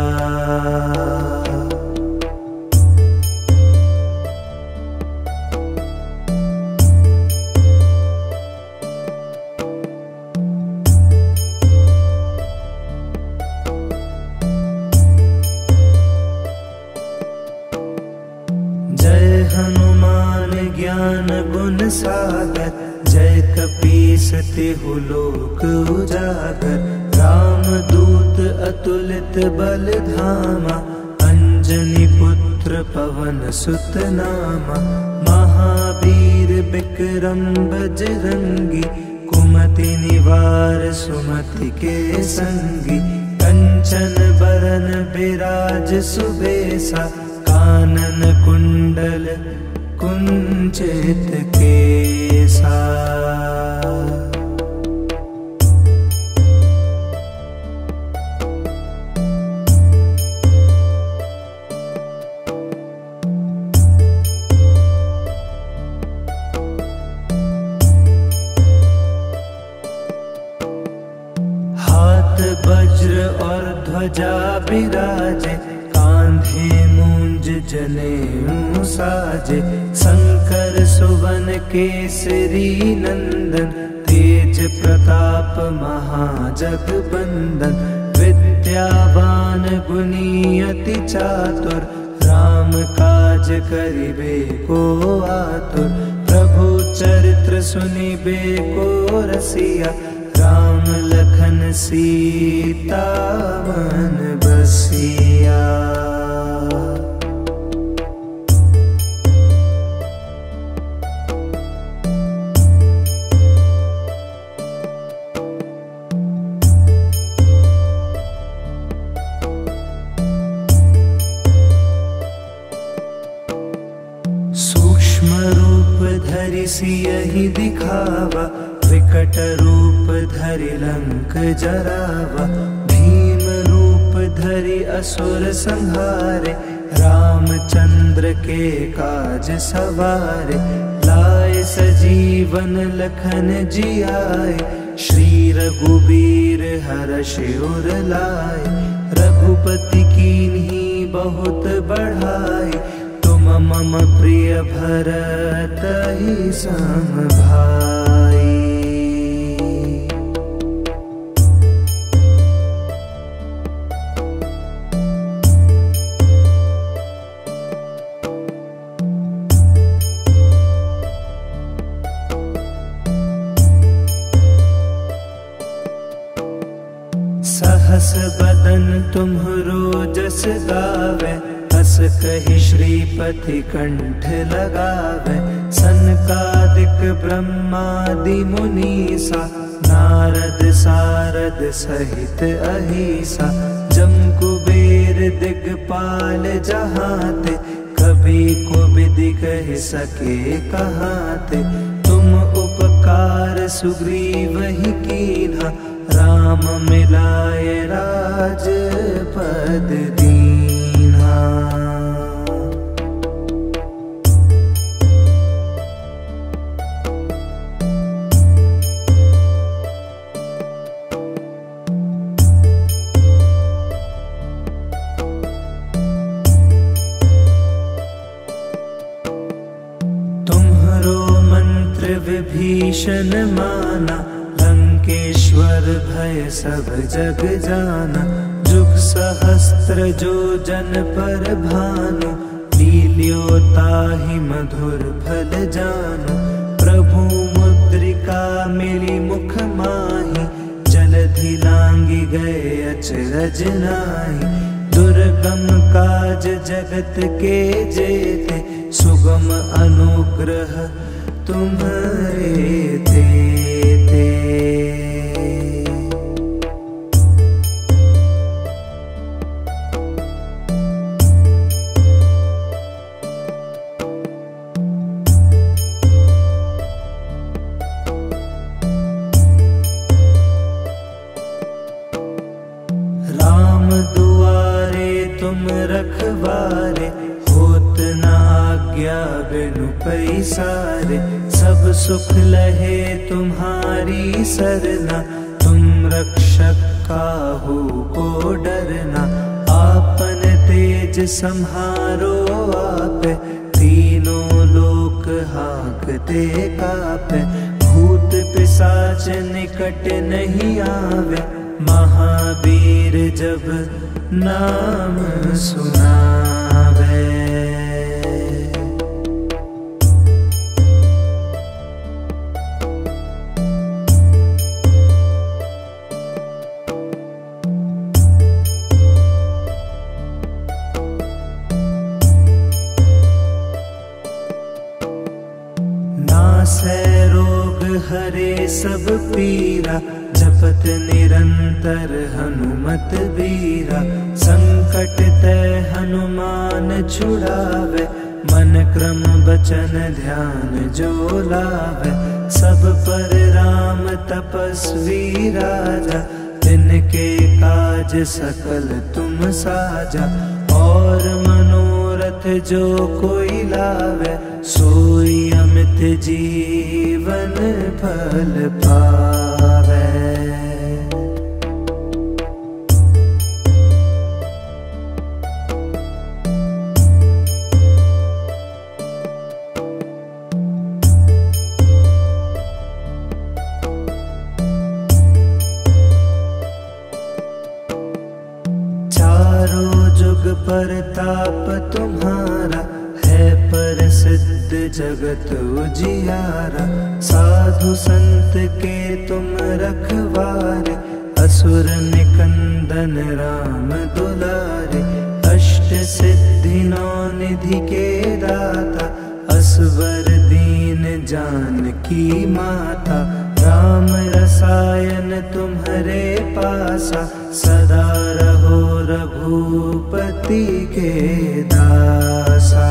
सागर, जय कपीस तिहु लोक उजागर। रामदूत अतुलित बल धामा, अंजनी पुत्र पवन सुत नामा। महावीर विक्रम बजरंगी, कुमति निवार सुमति के संगी। कंचन बरन बिराज सुबेसा, कानन कुंडल कुंचित केसा। हाथ वज्र और ध्वजा बिराजे, कांधे मूंज जनेऊ साजे। शंकर सुवन केसरी नंदन, तेज प्रताप महाजगबंदन। विद्यावान गुणी अति चातुर, राम काज करिबे को आतुर। प्रभु चरित्र सुनिबे को रसिया, राम लखन सीता मन बसिया। सूक्ष्म रूप धरि सियहि दिखावा, विकट रूप धरि लंक जरावा। भीम रूप धरि असुर संहारे, रामचंद्र के काज सवारे। लाए सजीवन लखन जियाए, श्री रघुबीर हरषि उर लाए। रघुपति कीन्ही बहुत बढ़ाए, तुम मम प्रिय भरत ही सम भाई। सहस बदन तुम्हरो जस गावे, हस कहि श्रीपति कंठ लगावे। सनकादिक ब्रह्मादि मुनीसा, नारद सारद सहित अहिसा। जम कुबेर दिगपाल जहाते, कभी कोबिदि कह सके कहाते। तुम उपकार सुग्रीव ही कीन्हा, राम मिलाए राजपद दीन्हा। तुम्हरो मंत्र विभीषण माना, लंकेश्वर भय सब जग जाना। जुग सहस्त्र जो जन पर भानु, लील्यो ताहि मधुर फल जानु। प्रभु मुद्रिका मिली मुख माहि, जलधि लांघि गए अचरज नाहि। दुर्गम काज जगत के जेते, सुगम अनुग्रह तुम्हारे तेते। राम दुआरे तुम रखवारे, होत न आज्ञा बिनु पैसारे। सब सुख लहे तुम्हारी सरना, तुम रक्षक काहू को डरना। आपन तेज सम्हारो आपे, तीनों लोक हाँकते कापे। भूत पिशाच निकट नहीं आवे, महावीर जब नाम सुनावे। नासै रोग हरे सब पीरा, जपत निरंतर हनुमत बीरा। संकट ते हनुमान छुड़ावे, मन क्रम बचन ध्यान जो लावे। सब पर राम तपस्वी राजा, तिनके काज सकल तुम साजा। और मनोरथ जो कोई लावे, सोई अमित जीवन फल पावे। परताप तुम्हारा, है प्रसिद्ध जगत उजियारा। साधु संत के तुम रखवारे, असुर निकंदन राम दुलारे। अष्ट सिद्धि नौ निधि के दाता, असवर दीन जानकी माता। राम रसायन तुम्हारे पासा, सदा रहो रघुपति के दासा।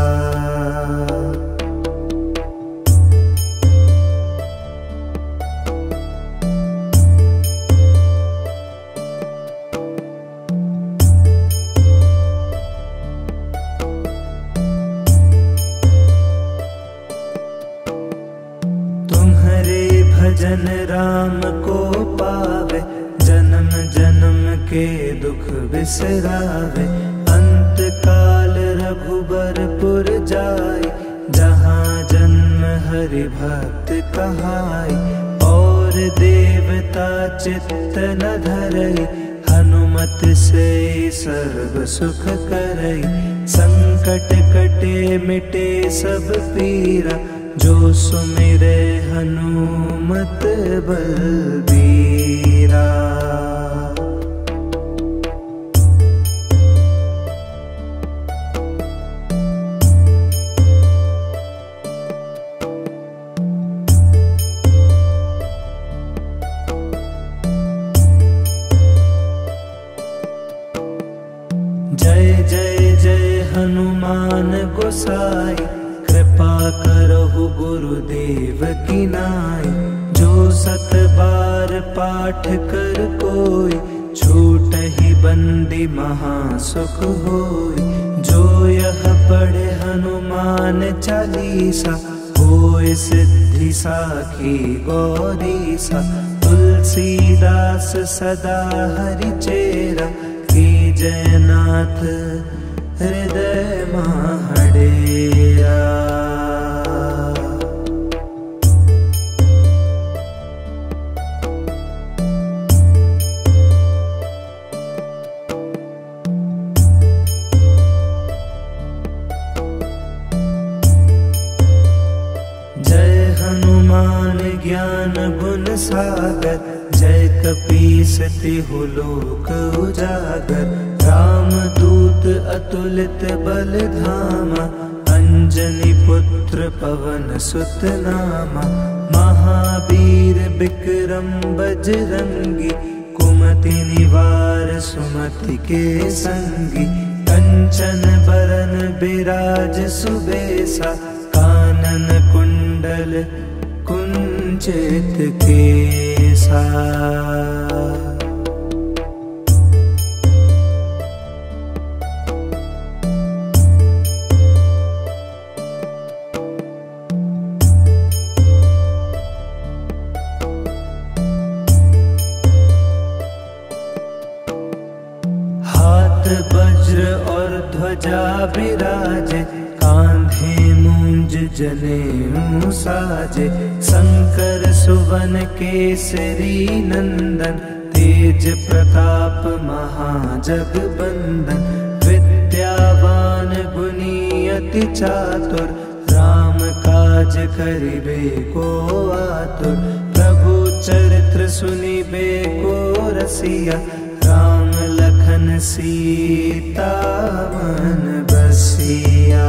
भजन राम को पावे, जन्म जन्म के दुख बिसरावे। अंत काल रघुबरपुर जाय, जहाँ जन्म हरि भक्त कहाय। और देवता चित्त न धरई, हनुमत से सर्व सुख करई। संकट कटे मिटे सब पीरा, जो सुमिरे हनुमत बलबीरा। जय जय जय हनुमान गोसाई, कृपा करहु गुरुदेव की नाई। जो सत बार पाठ कर कोई, छूटहि बंदी महासुख होई। जो यह पढ़े हनुमान चालीसा, होय सिद्धि साखी गौरीसा। तुलसीदास सदा हरिचेरा, की जयनाथ हृदय महडेरा। जय हनुमान ज्ञान गुण सागर, जय कपीस तिहु लोक उजागर। राम दूत अतुलित बल धामा, अंजनी पुत्र पवन सुत नामा। महावीर विक्रम बजरंगी, कुमति निवार सुमति के संगी। कंचन बरन बिराज सुबेसा, कानन कुंडल कुंचित केसा। वज्र और ध्वजा विराजे, कांधे मूंज जनेऊ साजे। शंकर सुवन केसरी नंदन, तेज प्रताप महाजगबंदन। विद्यावान गुणी अति चातुर, राम काज करिबे को आतुर। प्रभु चरित्र सुनिबे को रसिया, राम लखन सीता मन बसिया।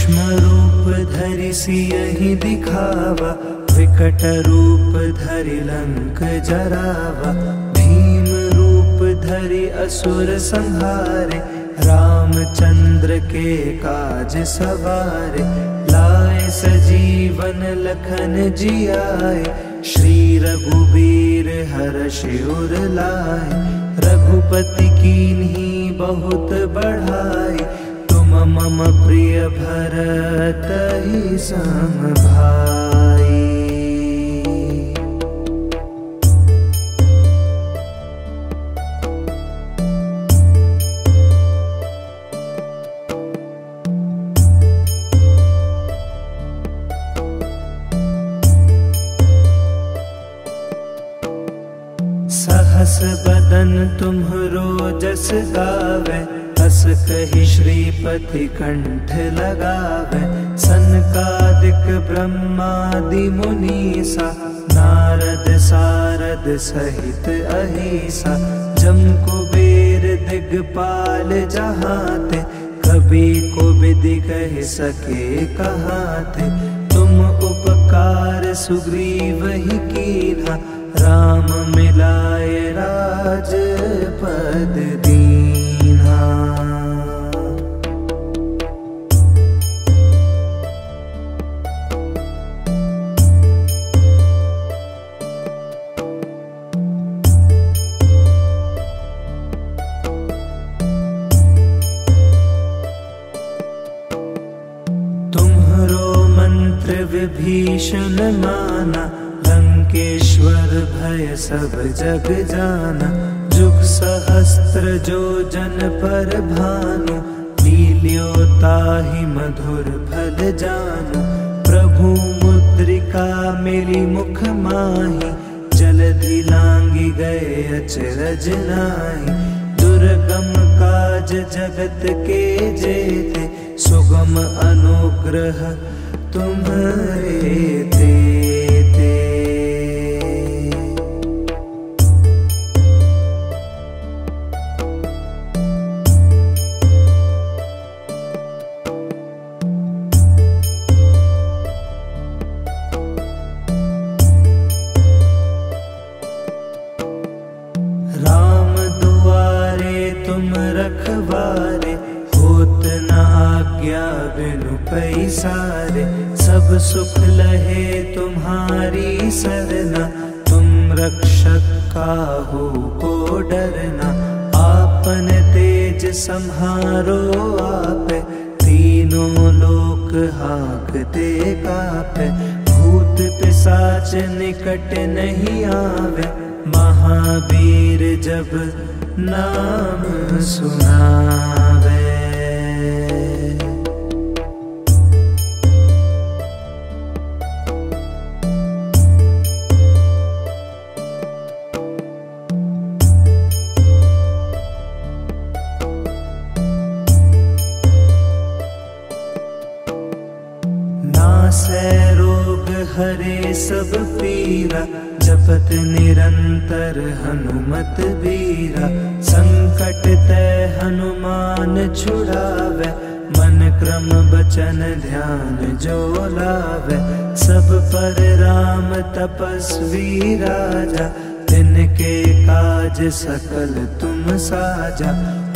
सूक्ष्म रूप धरि सियहि दिखावा, विकट रूप धरि लंक जरावा। भीम रूप धरि असुर संहारे, रामचंद्र के काज सवारे। लाए सजीवन लखन जियाए, श्री रघुबीर हर्षि उर लाए। रघुपति कीन्ही बहुत बढ़ाई, तुम मम प्रिय भरत सम भाई। सहस बदन तुम्हरो जस गावे, हस कहि श्रीपति कंठ लगावे। सनकादिक ब्रह्मादि मुनीसा, नारद सारद सहित अहिसा। जम कुबेर दिगपाल जहाते, कबि को विधि कह सके कहाते। तुम उपकार सुग्रीव ही कीन्हा, राम मिलाए राजपद दीन्हा। तुम्हरो मंत्र विभीषण माना, लंकेश्वर भय सब जग जाना। जुग सहस्त्र जो जन पर भानु, लील्यो ताहि मधुर फल जानु। प्रभु मुद्रिका मेरी मुख माही, जलधि लांगी गए अचरज नाहि। दुर्गम काज जगत के जेते, सुगम अनुग्रह तुम्हारे तेते। राम दुआरे तुम रखवारे, होत न आज्ञा बिनु पैसारे। सब सुख लहे तुम्हारी सरना, तुम रक्षक काहू को डरना। आपन तेज सम्हारो आपे, तीनों लोक हांकते कापे। भूत पिशाच निकट नहीं आवे, महावीर जब नाम सुनावे। नासै रोग हरे सब पीरा, जपत निरंतर हनुमत बीरा। संकट ते हनुमान छुड़ावे, मन क्रम बचन ध्यान जो लावे। सब पर राम तपस्वी राजा, तिनके काज सकल तुम साजा।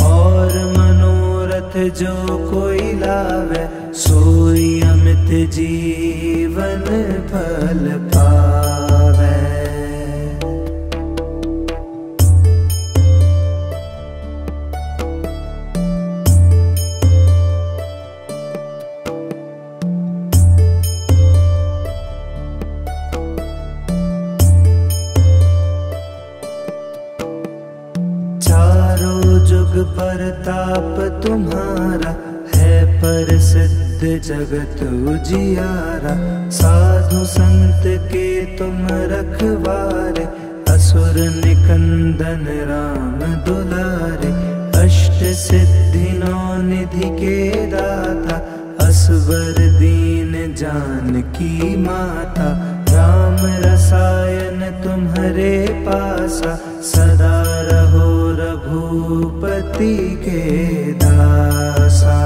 और मनोरथ जो कोई लावे, सोई अमित जीवन फल पावे। चारों जुग परताप तुम्हारा, है प्रसिद्ध जगत उजियारा। साधु संत के तुम रखवारे, असुर निकंदन राम दुलारे। अष्ट सिद्धि नौ निधि के दाता, असवर दीन जानकी माता। राम रसायन तुम्हारे पासा, सदा रहो रघुपति के दासा।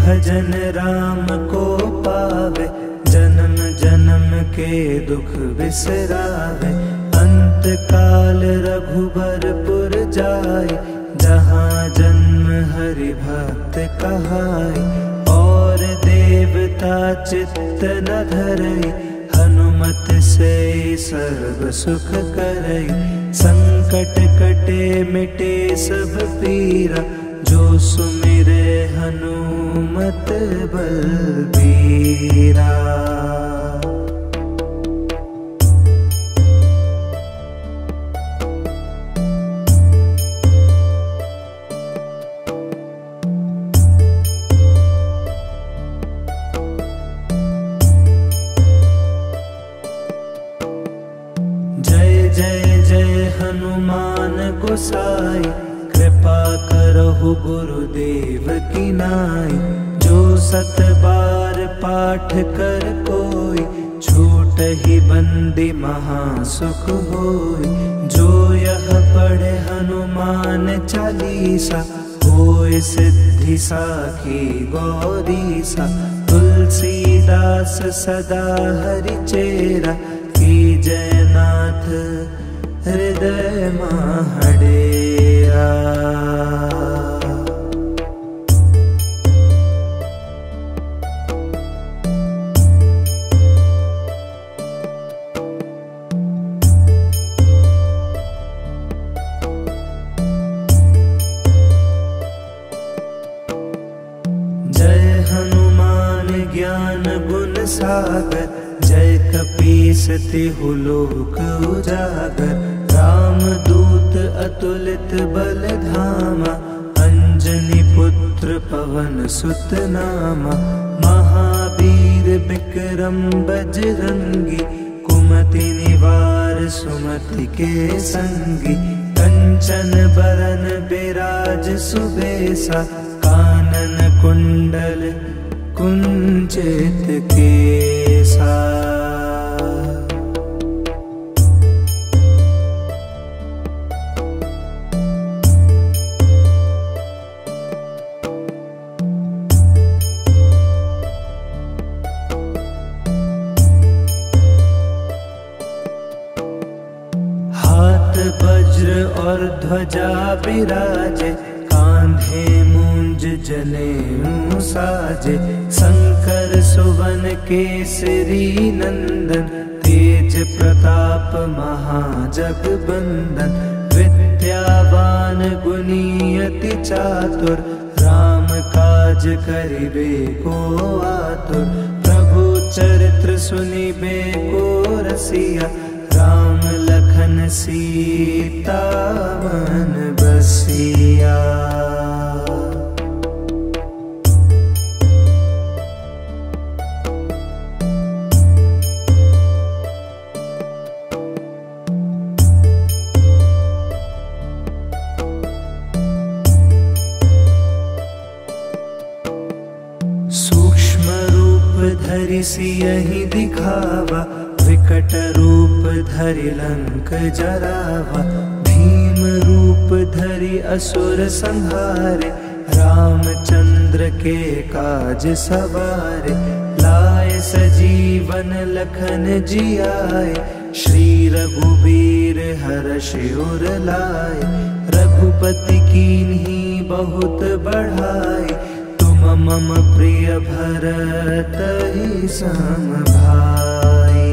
भजन राम को पावे, जन्म जन्म के दुख बिसरावे। अंत काल रघुबरपुर जाय, जहाँ जन्म हरि भक्त कहाय। और देवता चित्त न धरई, हनुमत से सर्व सुख करई। संकट कटे मिटे सब पीरा, जो सुमिरे हनुमत बलबीरा। जय जय जय हनुमान गोसाई, कृपा करहु गुरुदेव की नाई। जो सत बार पाठ कर कोई, छूटहि बंदी महासुख होय। जो यह पढ़े हनुमान चालीसा, होय सिद्धि साखी गौरीसा। तुलसीदास सदा हरिचेरा, की जयनाथ हृदय महडेरा। जय हनुमान ज्ञान गुण सागर, जय कपीस तिहु लोक उजागर। रामदूत अतुलित बल धामा, अंजनी पुत्र पवन सुत नामा। महावीर विक्रम बजरंगी, कुमति निवार सुमति के संगी। कंचन बरन बिराज सुबेसा, कानन कुंडल कुंचित केसा। हाथ वज्र और ध्वजा बिराजे, कांधे मूंज जनेऊ साजे। शंकर सुवन केसरी नंदन, तेज प्रताप महाजगबंदन। विद्यावान गुणी अति चातुर, राम काज करिबे को आतुर। प्रभु चरित्र सुनिबे को रसिया, राम लखन सीता मन बसिया। सूक्ष्म रूप धरि सियहि दिखावा, विकट रूप धरि लंक जरावा। भीम रूप धरि असुर संहारे, रामचंद्र के काज सवारे। लाए सजीवन लखन जियाए, श्री रघुबीर हर्षि उर लाए। रघुपति कीन्ही बहुत बढ़ाए, तुम मम प्रिय भरत ही सम भाई।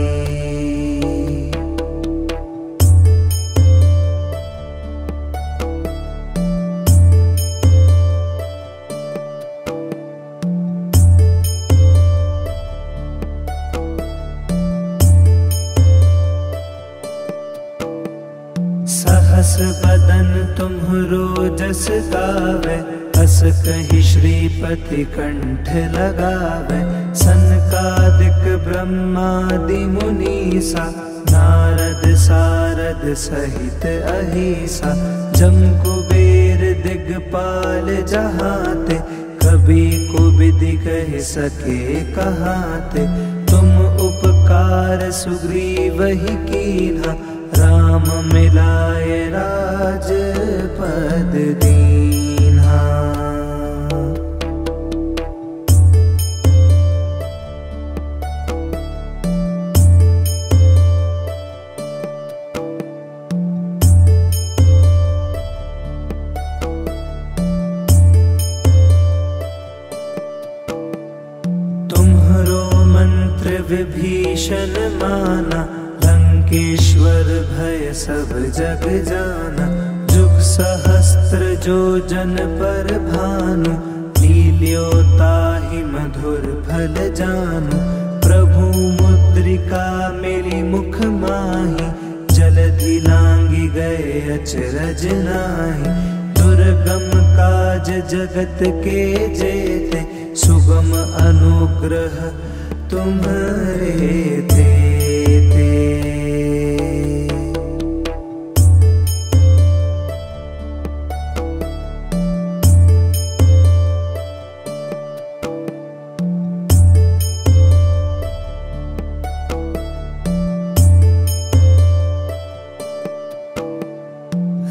सहस बदन तुम्हरो जस गावे, हस कहि श्रीपति कंठ लगावे। सनकादिक ब्रह्मादि मुनीसा, नारद सारद सहित अहिसा। जम कुबेर दिगपाल जहाते, कभी कुबिधि कह सके कहाते। तुम उपकार सुग्रीव ही कीन्हा, राम मिलाए राजपद दीन्हा। विभीषण माना, लंकेश्वर भय सब जग जाना। जुग सहस्त्र जो जन पर भानु, लील्यो ताहि मधुर फल जानु। प्रभु मुद्रिका मेरी मुख माही, जलधि लांघि गए अचरज नाही। दुर्गम काज जगत के जेते, सुगम अनुग्रह तुम्हारे तेते।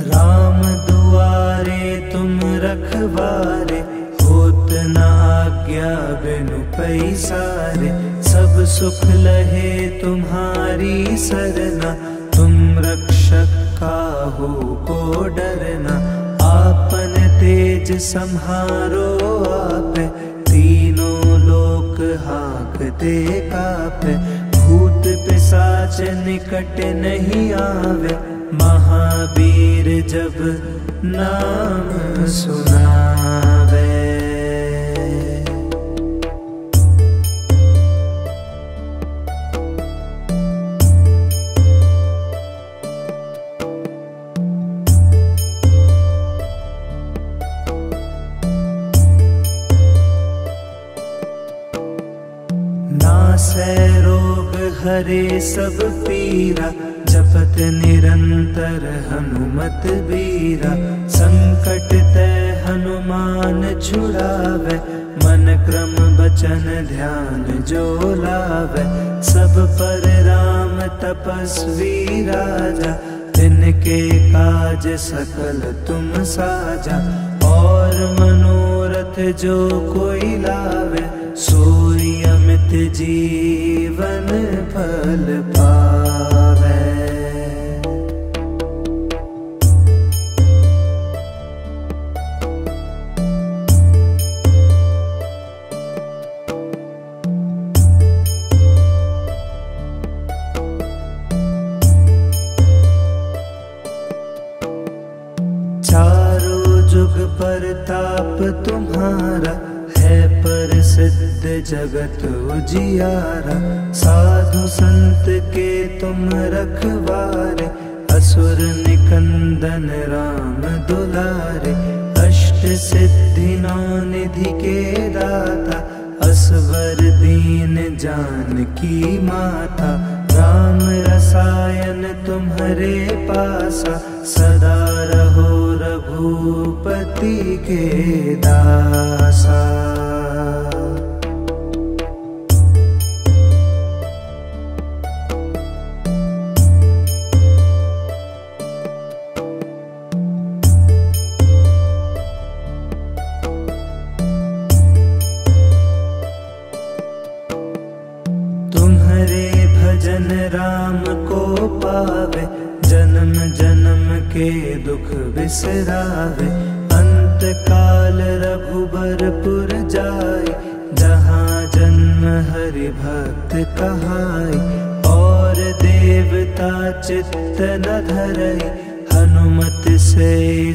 राम दुआरे तुम रखवारे, होत न आज्ञा बिनु पैसारे। सब सुख लहे तुम्हारी सरना, तुम रक्षक काहू को डरना। आपन तेज सम्हारो आपे, तीनों लोक हाँकते कापे। भूत पिशाच निकट नहीं आवे, महावीर जब नाम सुनावे। नासै रोग हरे सब पीरा, जपत निरंतर हनुमत बीरा। संकट ते हनुमान छुड़ावे, मन क्रम बचन ध्यान जो लावे। सब पर राम तपस्वी राजा, तिनके काज सकल तुम साजा। और मनोरथ जो कोई लावे, सोई अमित जीवन फल पावे। चारों जुग परताप तुम्हारा, है प्रसिद्ध जगत उजियारा। साधु संत के तुम रखवारे, असुर निकंदन राम दुलारे। अष्ट सिद्धि नौ निधि के दाता, असवर दीन जानकी माता। राम रसायन तुम्हारे पासा, सदा रहो रघुपति के दासा। तुम्हारे भजन राम को पावे, जन्म जन्म के दुख बिसरावे। अंत काल रघुबरपुर जाय, जहाँ जन्म हरि भक्त कहाय। और देवता चित्त न धरई, हनुमत से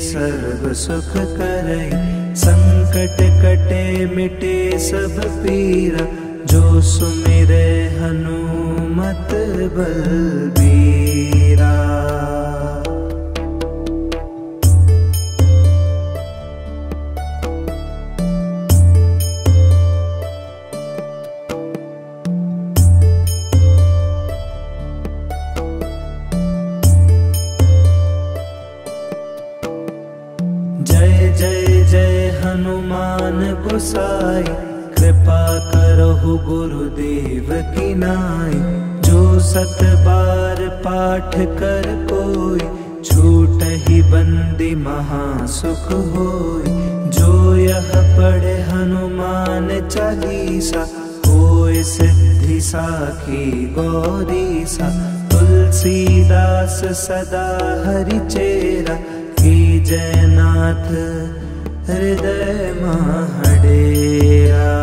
सर्व सुख करई। संकट कटे मिटे सब पीरा, जो सुमिरे हनुमत बलबीरा। जय जय जय हनुमान गोसाई, कृपा करहु गुरुदेव की नाई। जो सत बार पाठ कर कोई, छूटहि बंदी महासुख होय। जो यह पढ़े हनुमान चालीसा, होय सिद्धि साखी गौरीसा। तुलसीदास सदा हरिचेरा, की जयनाथ हृदय महडेरा।